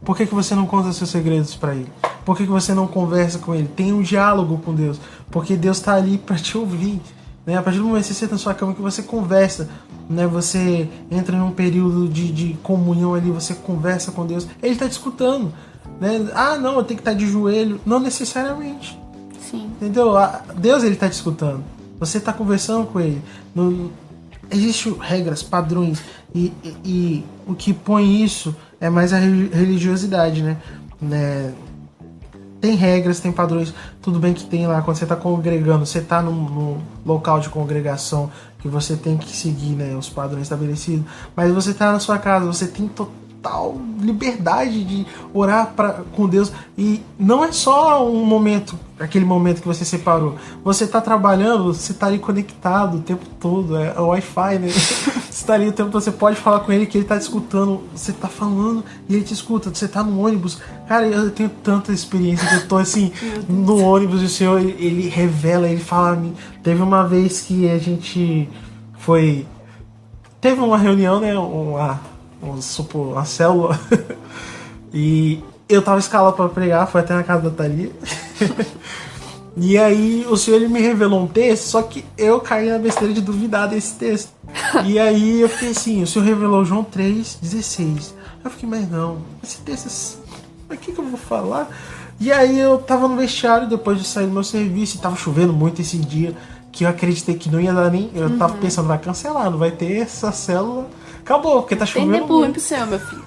Por que você não conta seus segredos para ele? Por que você não conversa com ele? Tem um diálogo com Deus, porque Deus está ali para te ouvir, né? A partir do momento que você senta na sua cama, que você conversa, né? Você entra num período de comunhão ali, você conversa com Deus, ele está te escutando, né? Ah, não, eu tenho que estar de joelho. Não necessariamente. Sim. Entendeu? Deus, ele está te escutando. Você está conversando com ele. Existem regras, padrões, e o que põe isso é mais a religiosidade, né? Tem regras, tem padrões, tudo bem que tem lá, quando você está congregando, você está num local de congregação que você tem que seguir, né, os padrões estabelecidos, mas você está na sua casa, você tem total liberdade de orar com Deus, e não é só um momento, aquele momento que você separou, você está trabalhando, você está ali conectado o tempo todo, é o Wi-Fi, né? Você está ali o tempo todo, você pode falar com ele que ele está te escutando, você está falando e ele te escuta, você está no ônibus, cara, eu tenho tanta experiência que eu tô assim, no ônibus e o Senhor, ele revela, ele fala a mim. Teve uma vez que a gente teve uma reunião, né, uma célula, e eu tava escalado para pregar, foi até na casa da Thalia. E aí o Senhor, ele me revelou um texto, só que eu caí na besteira de duvidar desse texto. E aí eu fiquei assim, o Senhor revelou João 3,16. Eu fiquei, mas não, esse texto, o que eu vou falar? E aí eu tava no vestiário depois de sair do meu serviço, e tava chovendo muito esse dia, que eu acreditei que não ia dar nem... Eu tava pensando, vai cancelar, não vai ter essa célula. Acabou, porque tá chovendo. Tem tempo ruim pro Senhor, meu filho.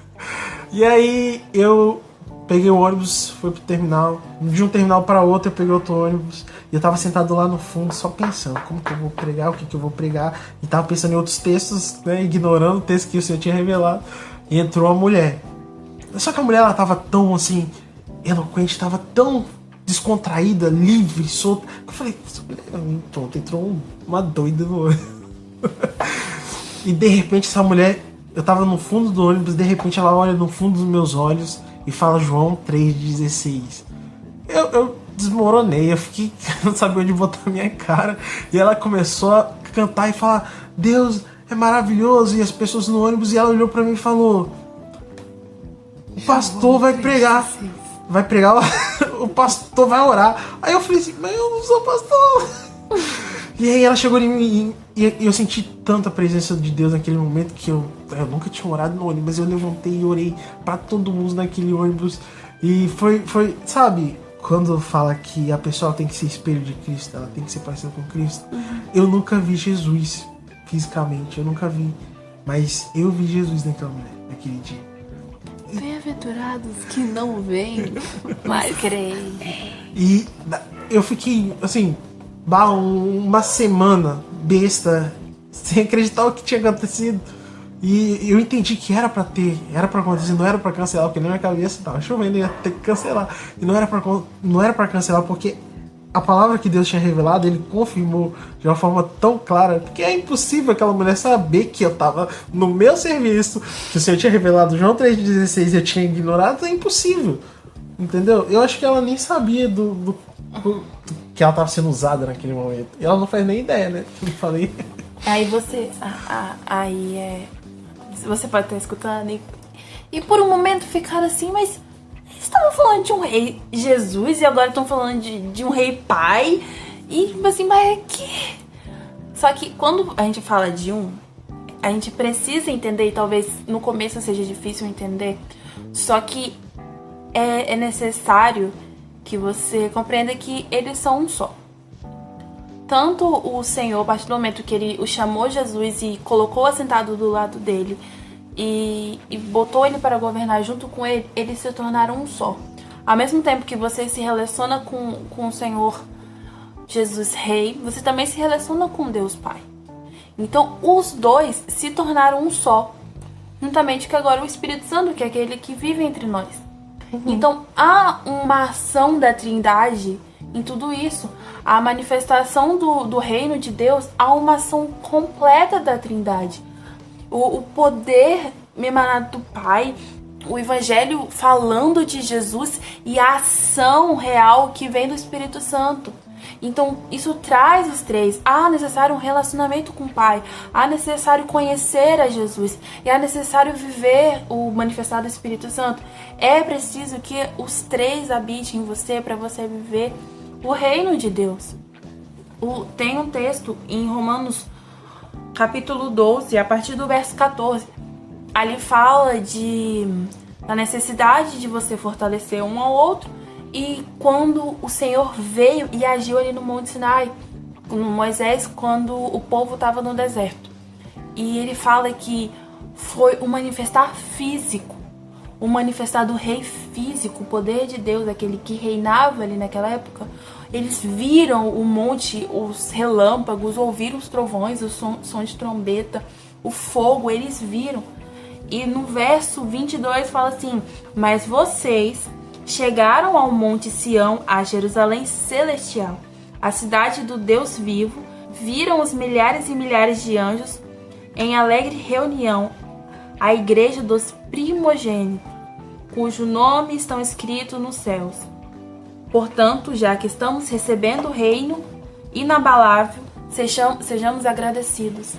E aí eu peguei o ônibus, fui pro terminal. De um terminal para outro eu peguei outro ônibus. E eu tava sentado lá no fundo só pensando, como que eu vou pregar, o que eu vou pregar. E tava pensando em outros textos, né, ignorando o texto que o Senhor tinha revelado. E entrou uma mulher. Só que a mulher, ela tava tão assim, eloquente, tava tão descontraída, livre, solta. Eu falei, essa mulher, pronto, entrou uma doida no ônibus. E de repente essa mulher, eu tava no fundo do ônibus, de repente ela olha no fundo dos meus olhos e fala João 3,16. Eu desmoronei, eu fiquei, não sabia onde botar a minha cara. E ela começou a cantar e falar, Deus é maravilhoso, e as pessoas no ônibus, e ela olhou pra mim e falou, o pastor vai pregar, o pastor vai orar. Aí eu falei assim, mas eu não sou pastor. E aí ela chegou em mim e eu senti tanta presença de Deus naquele momento que eu nunca tinha orado no ônibus, mas eu levantei e orei pra todo mundo naquele ônibus. E foi, sabe, quando fala que a pessoa tem que ser espelho de Cristo, ela tem que ser parecida com Cristo. Eu nunca vi Jesus fisicamente, eu nunca vi, mas eu vi Jesus naquela mulher, naquele dia. Bem-aventurados que não veem, mas creem. E eu fiquei, assim, uma semana besta, sem acreditar o que tinha acontecido. E eu entendi que era pra acontecer, não era pra cancelar, porque na minha cabeça tava chovendo, ia ter que cancelar. E não era pra cancelar, porque a palavra que Deus tinha revelado, ele confirmou de uma forma tão clara, porque é impossível aquela mulher saber que eu tava no meu serviço, que o Senhor tinha revelado João 3,16 e eu tinha ignorado, é impossível. Entendeu? Eu acho que ela nem sabia do que ela tava sendo usada naquele momento. E ela não faz nem ideia, né? Eu falei. Aí você pode estar escutando e por um momento ficar assim, mas eles estavam falando de um rei Jesus e agora estão falando de um rei pai. E tipo assim, mas é que... Só que quando a gente fala de a gente precisa entender, e talvez no começo seja difícil entender, só que é necessário que você compreenda que eles são um só. Tanto o Senhor, a partir do momento que ele o chamou Jesus e colocou assentado do lado dele e botou ele para governar junto com ele, eles se tornaram um só. Ao mesmo tempo que você se relaciona com o Senhor Jesus Rei, você também se relaciona com Deus Pai. Então os dois se tornaram um só, juntamente que agora o Espírito Santo, que é aquele que vive entre nós. Então há uma ação da Trindade em tudo isso. A manifestação do reino de Deus, há uma ação completa da Trindade. O poder emanado do Pai, o evangelho falando de Jesus e a ação real que vem do Espírito Santo. Então, isso traz os três. Há necessário um relacionamento com o Pai. Há necessário conhecer a Jesus. E há necessário viver o manifestar do Espírito Santo. É preciso que os três habitem em você para você viver o reino de Deus. Tem um texto em Romanos capítulo 12, a partir do verso 14. Ali fala da necessidade de você fortalecer um ao outro. E quando o Senhor veio e agiu ali no Monte Sinai, no Moisés, quando o povo estava no deserto. E ele fala que foi um manifestar físico, um manifestar do rei físico, o poder de Deus, aquele que reinava ali naquela época. Eles viram o monte, os relâmpagos, ouviram os trovões, o som de trombeta, o fogo, eles viram. E no verso 22 fala assim: mas vocês chegaram ao Monte Sião, a Jerusalém celestial, a cidade do Deus vivo, viram os milhares e milhares de anjos em alegre reunião, a igreja dos primogênitos, cujo nome estão escritos nos céus. Portanto, já que estamos recebendo o reino inabalável, sejamos agradecidos.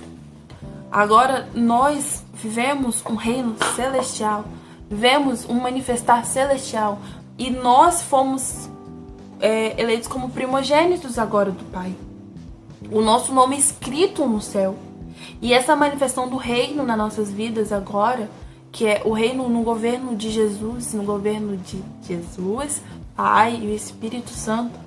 Agora nós vivemos um reino celestial, vivemos um manifestar celestial. E nós fomos eleitos como primogênitos agora do Pai. O nosso nome é escrito no céu. E essa manifestação do reino nas nossas vidas agora, que é o reino no governo de Jesus, no governo de Jesus, Pai e o Espírito Santo,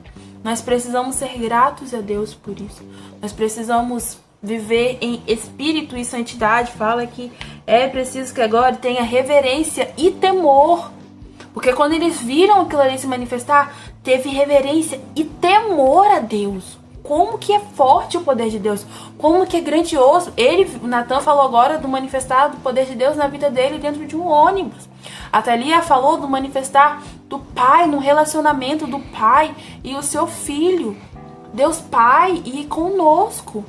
nós precisamos ser gratos a Deus por isso. Nós precisamos viver em espírito e santidade. Fala que é preciso que agora tenha reverência e temor. Porque quando eles viram aquilo ali se manifestar, teve reverência e temor a Deus. Como que é forte o poder de Deus. Como que é grandioso. O Natan falou agora do manifestar do poder de Deus na vida dele dentro de um ônibus. A Thalia falou do manifestar do Pai, no relacionamento do Pai e o seu Filho. Deus Pai e conosco.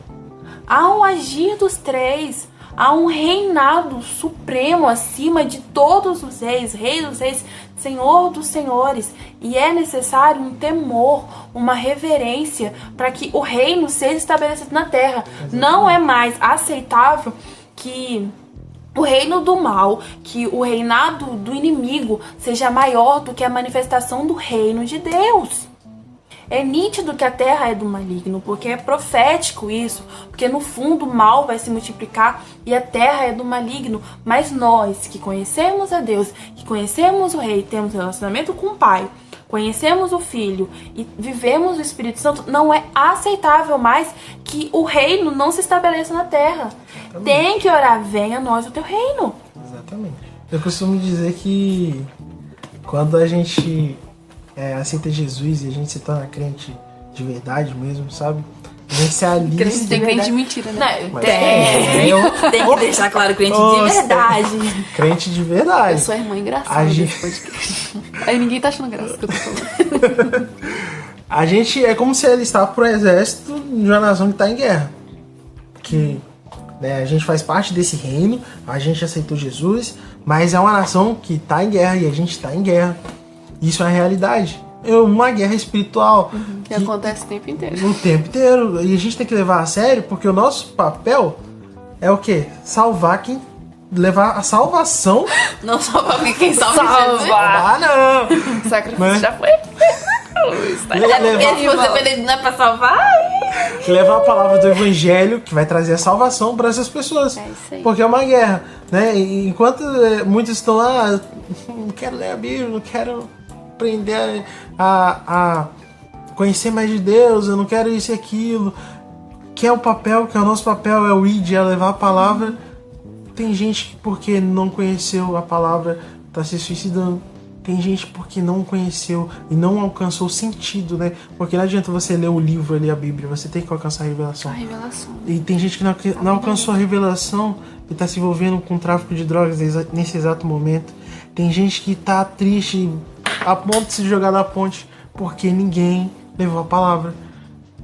Há um agir dos três. Há um reinado supremo acima de todos os reis, Rei dos reis, Senhor dos senhores. E é necessário um temor, uma reverência para que o reino seja estabelecido na terra. Exatamente. Não é mais aceitável que o reino do mal, que o reinado do inimigo seja maior do que a manifestação do reino de Deus. É nítido que a terra é do maligno, porque é profético isso, porque no fundo o mal vai se multiplicar e a terra é do maligno. Mas nós que conhecemos a Deus, que conhecemos o Rei, temos relacionamento com o Pai, conhecemos o Filho e vivemos o Espírito Santo, não é aceitável mais que o reino não se estabeleça na terra. Exatamente. Tem que orar, venha a nós o teu reino. Exatamente. Eu costumo dizer que quando a gente aceita Jesus e a gente se torna crente de verdade mesmo, sabe? A gente se alista. Tem crente de mentira, né? Não, tem que deixar claro, crente de verdade. Crente de verdade. Eu sou a irmã engraçada desse podcast. Aí ninguém tá achando graça que eu tô falando. A gente é como se ele estava pro exército de uma nação que tá em guerra. Que a gente faz parte desse reino, a gente aceitou Jesus, mas é uma nação que tá em guerra e a gente tá em guerra. Isso é a realidade. É uma guerra espiritual. Que acontece o tempo inteiro. O tempo inteiro. E a gente tem que levar a sério, porque o nosso papel é o quê? Salvar quem... Levar a salvação. Não salvar quem salvar. Não. O sacrifício já foi. Não é pra salvar? Levar a palavra do evangelho, que vai trazer a salvação para essas pessoas. É isso aí. Porque é uma guerra, né? E enquanto muitos estão lá, não quero ler a Bíblia, não quero aprender a conhecer mais de Deus, eu não quero isso e aquilo. Que é o papel, que é o nosso papel, é o ID, é levar a palavra. Tem gente que porque não conheceu a palavra está se suicidando. Tem gente porque não conheceu e não alcançou o sentido, né? Porque não adianta você ler o livro ali, a Bíblia, você tem que alcançar a revelação. A revelação. E tem gente que não alcançou a revelação e está se envolvendo com tráfico de drogas nesse exato momento. Tem gente que está triste a ponto de se jogar da ponte porque ninguém levou a palavra.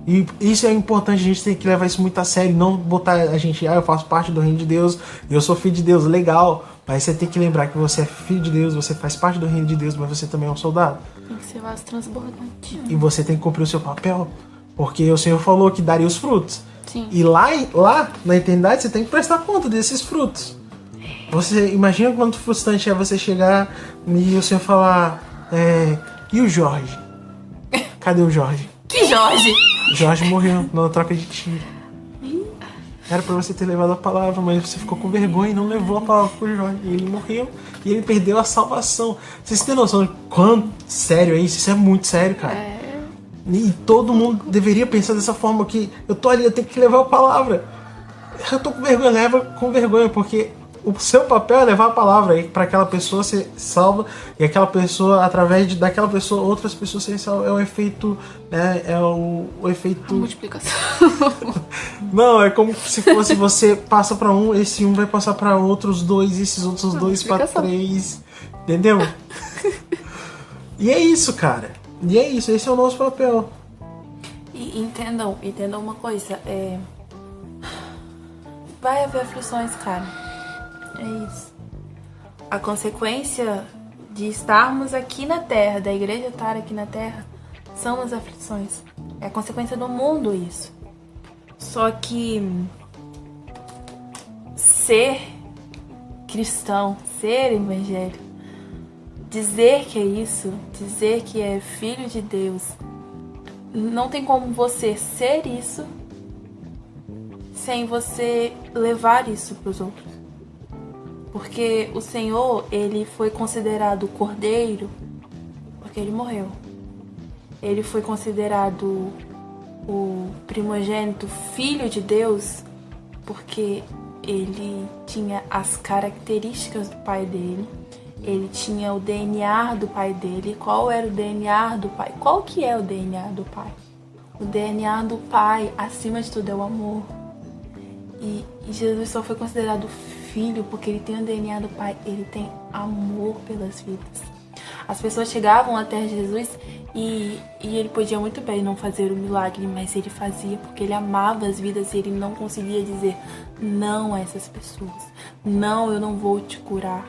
E isso é importante, a gente tem que levar isso muito a sério, não botar a gente, eu faço parte do reino de Deus, eu sou filho de Deus, legal. Mas você tem que lembrar que você é filho de Deus, você faz parte do reino de Deus, mas você também é um soldado. Tem que ser vaso transbordante. E você tem que cumprir o seu papel, porque o Senhor falou que daria os frutos. Sim. E lá na eternidade você tem que prestar conta desses frutos. Você imagina quanto frustrante é você chegar e o Senhor falar: e o Jorge? Cadê o Jorge? Que Jorge? Jorge morreu na troca de tiro. Era pra você ter levado a palavra, mas você ficou com vergonha e não levou a palavra pro Jorge. E ele morreu e ele perdeu a salvação. Vocês têm noção de quanto sério é isso? Isso é muito sério, cara. E todo mundo deveria pensar dessa forma, que eu tô ali, eu tenho que levar a palavra. Eu tô com vergonha, leva com vergonha, porque o seu papel é levar a palavra para aquela pessoa ser salva, e aquela pessoa, através daquela pessoa, outras pessoas serem salvas. É o efeito, né? É o efeito... A multiplicação. Não, é como se fosse você passa para um, esse um vai passar para outros dois, esses outros dois para três. Entendeu? E é isso, cara. E é isso, esse é o nosso papel. E entendam uma coisa, vai haver aflições, cara. É isso. A consequência de estarmos aqui na Terra, da igreja estar aqui na Terra, são as aflições. É a consequência do mundo isso. Só que ser cristão, ser evangélico, dizer que é isso, dizer que é filho de Deus, não tem como você ser isso sem você levar isso para os outros. Porque o Senhor, ele foi considerado cordeiro porque ele morreu. Ele foi considerado o primogênito, filho de Deus, porque ele tinha as características do pai dele. Ele tinha o DNA do pai dele. Qual era o DNA do pai? Qual que é o DNA do pai? O DNA do pai, acima de tudo, é o amor. E Jesus só foi considerado filho porque ele tem o DNA do pai. Ele tem amor pelas vidas. As pessoas chegavam até Jesus e ele podia muito bem não fazer o milagre, mas ele fazia porque ele amava as vidas e ele não conseguia dizer não a essas pessoas. Não, eu não vou te curar.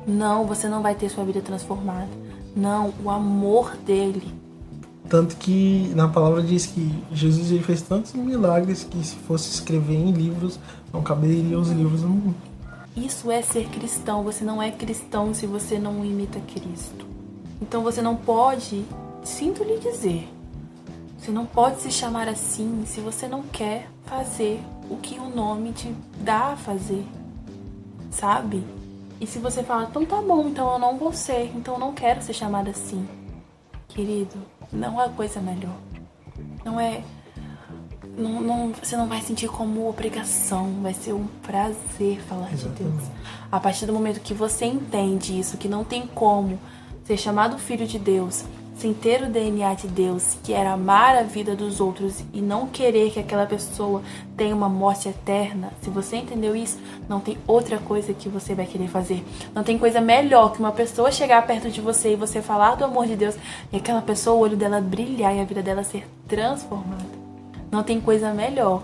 Não, você não vai ter sua vida transformada. Não, o amor dele. Tanto que na palavra diz que Jesus ele fez tantos milagres que se fosse escrever em livros, não caberiam os livros no mundo. Isso é ser cristão. Você não é cristão se você não imita Cristo. Então você não pode, sinto lhe dizer, você não pode se chamar assim se você não quer fazer o que o nome te dá a fazer. Sabe? E se você fala, então tá bom, então eu não vou ser, então eu não quero ser chamada assim. Querido, não é coisa melhor. Não é... você não vai sentir como obrigação, vai ser um prazer falar Exatamente. De Deus. A partir do momento que você entende isso, que não tem como ser chamado filho de Deus sem ter o DNA de Deus, que era amar a vida dos outros e não querer que aquela pessoa tenha uma morte eterna, se você entendeu isso, não tem outra coisa que você vai querer fazer. Não tem coisa melhor que uma pessoa chegar perto de você e você falar do amor de Deus e aquela pessoa, o olho dela brilhar e a vida dela ser transformada. Não tem coisa melhor.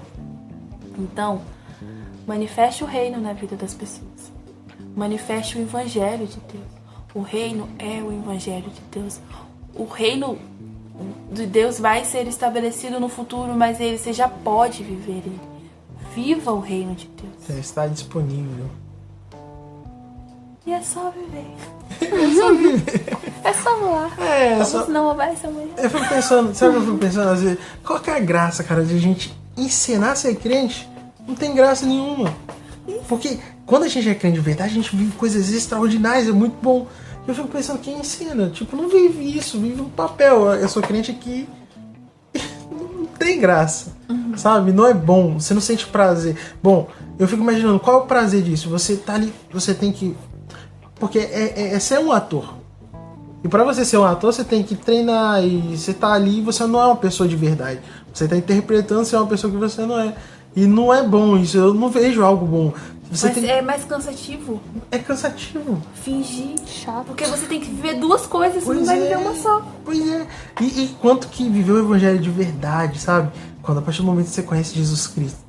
Então, manifeste o reino na vida das pessoas. Manifeste o evangelho de Deus. O reino é o evangelho de Deus. O reino de Deus vai ser estabelecido no futuro, mas você já pode viver ele. Viva o reino de Deus. Já está disponível. E é só viver. É só viver. É só voar. Vamos não roubar essa mulher. Eu fico pensando, sabe o que eu fico pensando às vezes? Qual que é a graça, cara, de a gente ensinar a ser crente? Não tem graça nenhuma. Porque quando a gente é crente de verdade, a gente vive coisas extraordinárias, é muito bom. Eu fico pensando, quem ensina? Tipo, não vive isso, vive um papel. Eu sou crente aqui. Não tem graça, sabe? Não é bom, você não sente prazer. Bom, eu fico imaginando, qual é o prazer disso? Você tá ali, você tem que... Porque é ser um ator. E pra você ser um ator, você tem que treinar. E você tá ali e você não é uma pessoa de verdade. Você tá interpretando ser uma pessoa que você não é. E não é bom isso, eu não vejo algo bom. Mas é mais cansativo. É cansativo. Fingir. Chato. Porque você tem que viver duas coisas, você não vai viver uma só. Pois é. E quanto que viver o evangelho de verdade, sabe? Quando a partir do momento que você conhece Jesus Cristo.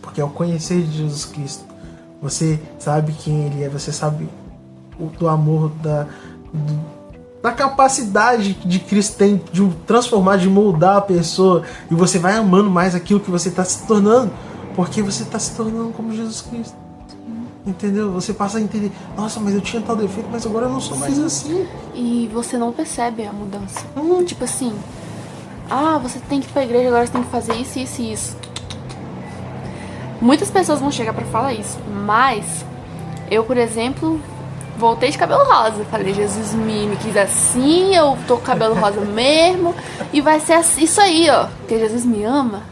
Porque é o conhecer de Jesus Cristo. Você sabe quem ele é, você sabe do amor, da capacidade de Cristo tem de transformar, de moldar a pessoa, e você vai amando mais aquilo que você está se tornando, porque você está se tornando como Jesus Cristo. Entendeu? Você passa a entender, nossa, mas eu tinha tal defeito, mas agora eu não sou mais assim. E você não percebe a mudança. Tipo assim, você tem que ir pra igreja, agora você tem que fazer isso, isso e isso. Muitas pessoas vão chegar pra falar isso, mas eu, por exemplo, voltei de cabelo rosa. Falei, Jesus me quis assim, eu tô com cabelo rosa mesmo, e vai ser assim, isso aí, ó, porque Jesus me ama.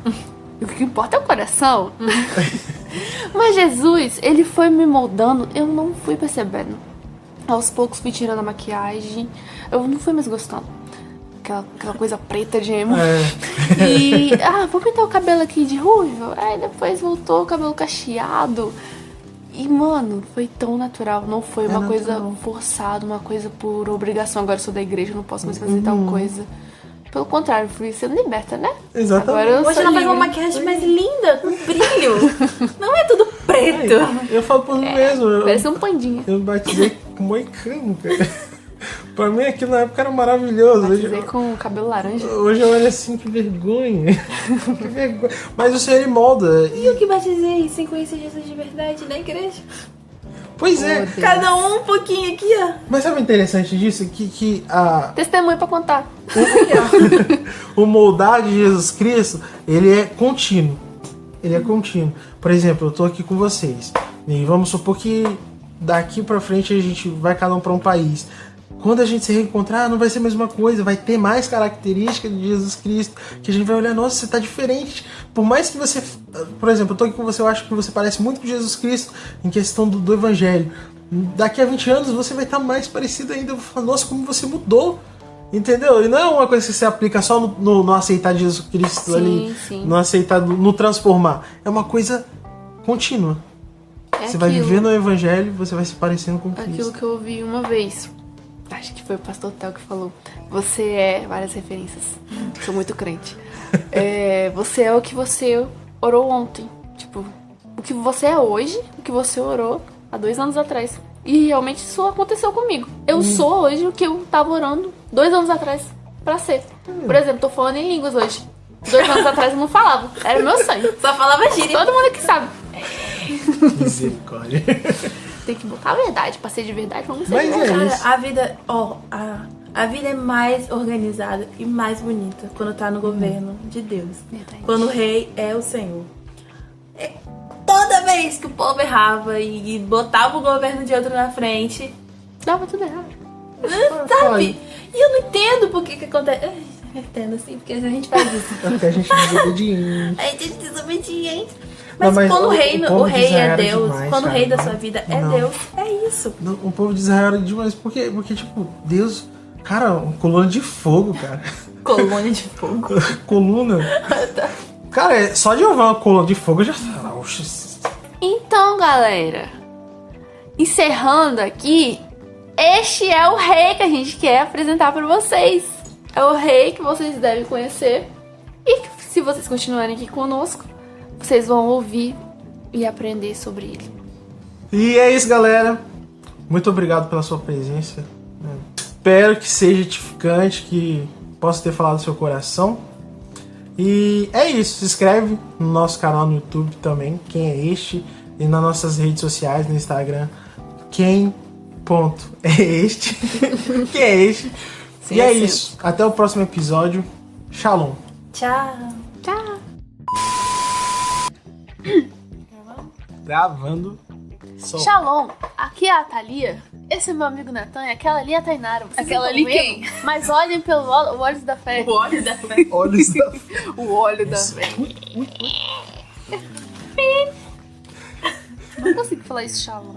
E o que importa é o coração. Mas Jesus, ele foi me moldando, eu não fui percebendo. Aos poucos fui tirando a maquiagem, eu não fui mais gostando. Aquela coisa preta de emo. E, vou pintar o cabelo aqui de ruivo. Aí depois voltou o cabelo cacheado. E, mano, foi tão natural. Não foi uma coisa forçada, uma coisa por obrigação. Agora eu sou da igreja, eu não posso mais fazer tal coisa. Pelo contrário, fui sendo liberta, né? Exatamente. Agora Hoje ela faz uma maquiagem mais linda, com brilho. Não é tudo preto. Eu falo por mim mesmo. Parece um pandinha. Eu batizei com moicano, cara. Pra mim aquilo na época era maravilhoso. Batizei com o cabelo laranja. Hoje eu olho assim, que vergonha. Que vergonha. Mas o Senhor, ele molda. E eu que batizei sem conhecer Jesus de verdade na igreja. Pois é. Cada um pouquinho aqui, ó. Mas sabe o interessante disso? Que Testemunho pra contar. o moldar de Jesus Cristo, ele é contínuo. Ele é contínuo. Por exemplo, eu tô aqui com vocês. E vamos supor que daqui pra frente a gente vai cada um pra um país. Quando a gente se reencontrar, não vai ser a mesma coisa, vai ter mais características de Jesus Cristo, que a gente vai olhar, nossa, você tá diferente. Por mais que você, por exemplo, eu tô aqui com você, eu acho que você parece muito com Jesus Cristo em questão do Evangelho. Daqui a 20 anos você vai estar mais parecido ainda. Eu vou falar, nossa, como você mudou. Entendeu? E não é uma coisa que você aplica só no aceitar Jesus Cristo ali, no aceitar, no transformar. É uma coisa contínua. Você vai vivendo o Evangelho, você vai se parecendo com Cristo. Aquilo que eu ouvi uma vez. Acho que foi o pastor Theo que falou. Você é... Várias referências. Sou muito crente. Você é o que você orou ontem. Tipo, o que você é hoje, o que você orou há 2 anos atrás. E realmente isso aconteceu comigo. Eu sou hoje o que eu tava orando 2 anos atrás pra ser. Por exemplo, tô falando em línguas hoje. 2 anos atrás eu não falava. Era meu sonho. Só falava gíria. Todo mundo aqui sabe. Misericórdia. Tem que botar a verdade, pra ser de verdade, vamos ser Mas de verdade. isso. Cara, a vida, a vida é mais organizada e mais bonita quando tá no governo de Deus. Verdade. Quando o rei é o Senhor. Toda vez que o povo errava e botava o governo de outro na frente, Dava tudo errado. sabe? E eu não entendo por que acontece. Eu entendo assim, porque a gente faz isso. Porque a gente é desobediente. A gente é desobediente. Não, Mas mas quando o o rei Israel é era Deus, demais, quando o cara. rei da sua vida é Não. Deus, é isso. O povo de Israel era demais. Porque tipo, Deus... Cara, uma coluna de fogo, cara. Colônia de fogo. Coluna. Cara, só de eu ver uma coluna de fogo eu já falo. Então, galera, encerrando aqui, este é o rei que a gente quer apresentar pra vocês. É o rei que vocês devem conhecer. E que, se vocês continuarem aqui conosco, vocês vão ouvir e aprender sobre ele. E é isso, galera. Muito obrigado pela sua presença. Espero que seja edificante, que possa ter falado do seu coração. E é isso. Se inscreve no nosso canal no YouTube também, Quem é Este? E nas nossas redes sociais, no Instagram, Quem.é.este. Quem é este? Sim, E é sim. isso. Até o próximo episódio. Shalom. Tchau. Tchau! Gravando. Sol. Shalom! Aqui é a Thalia. Esse é meu amigo Natan e aquela ali é a Tainara. Vocês Aquela estão ali vendo? quem? Mas olhem pelo olhos da fé. O óleo da fé. Olhos da... O óleo da fé. Não consigo falar isso, Shalom.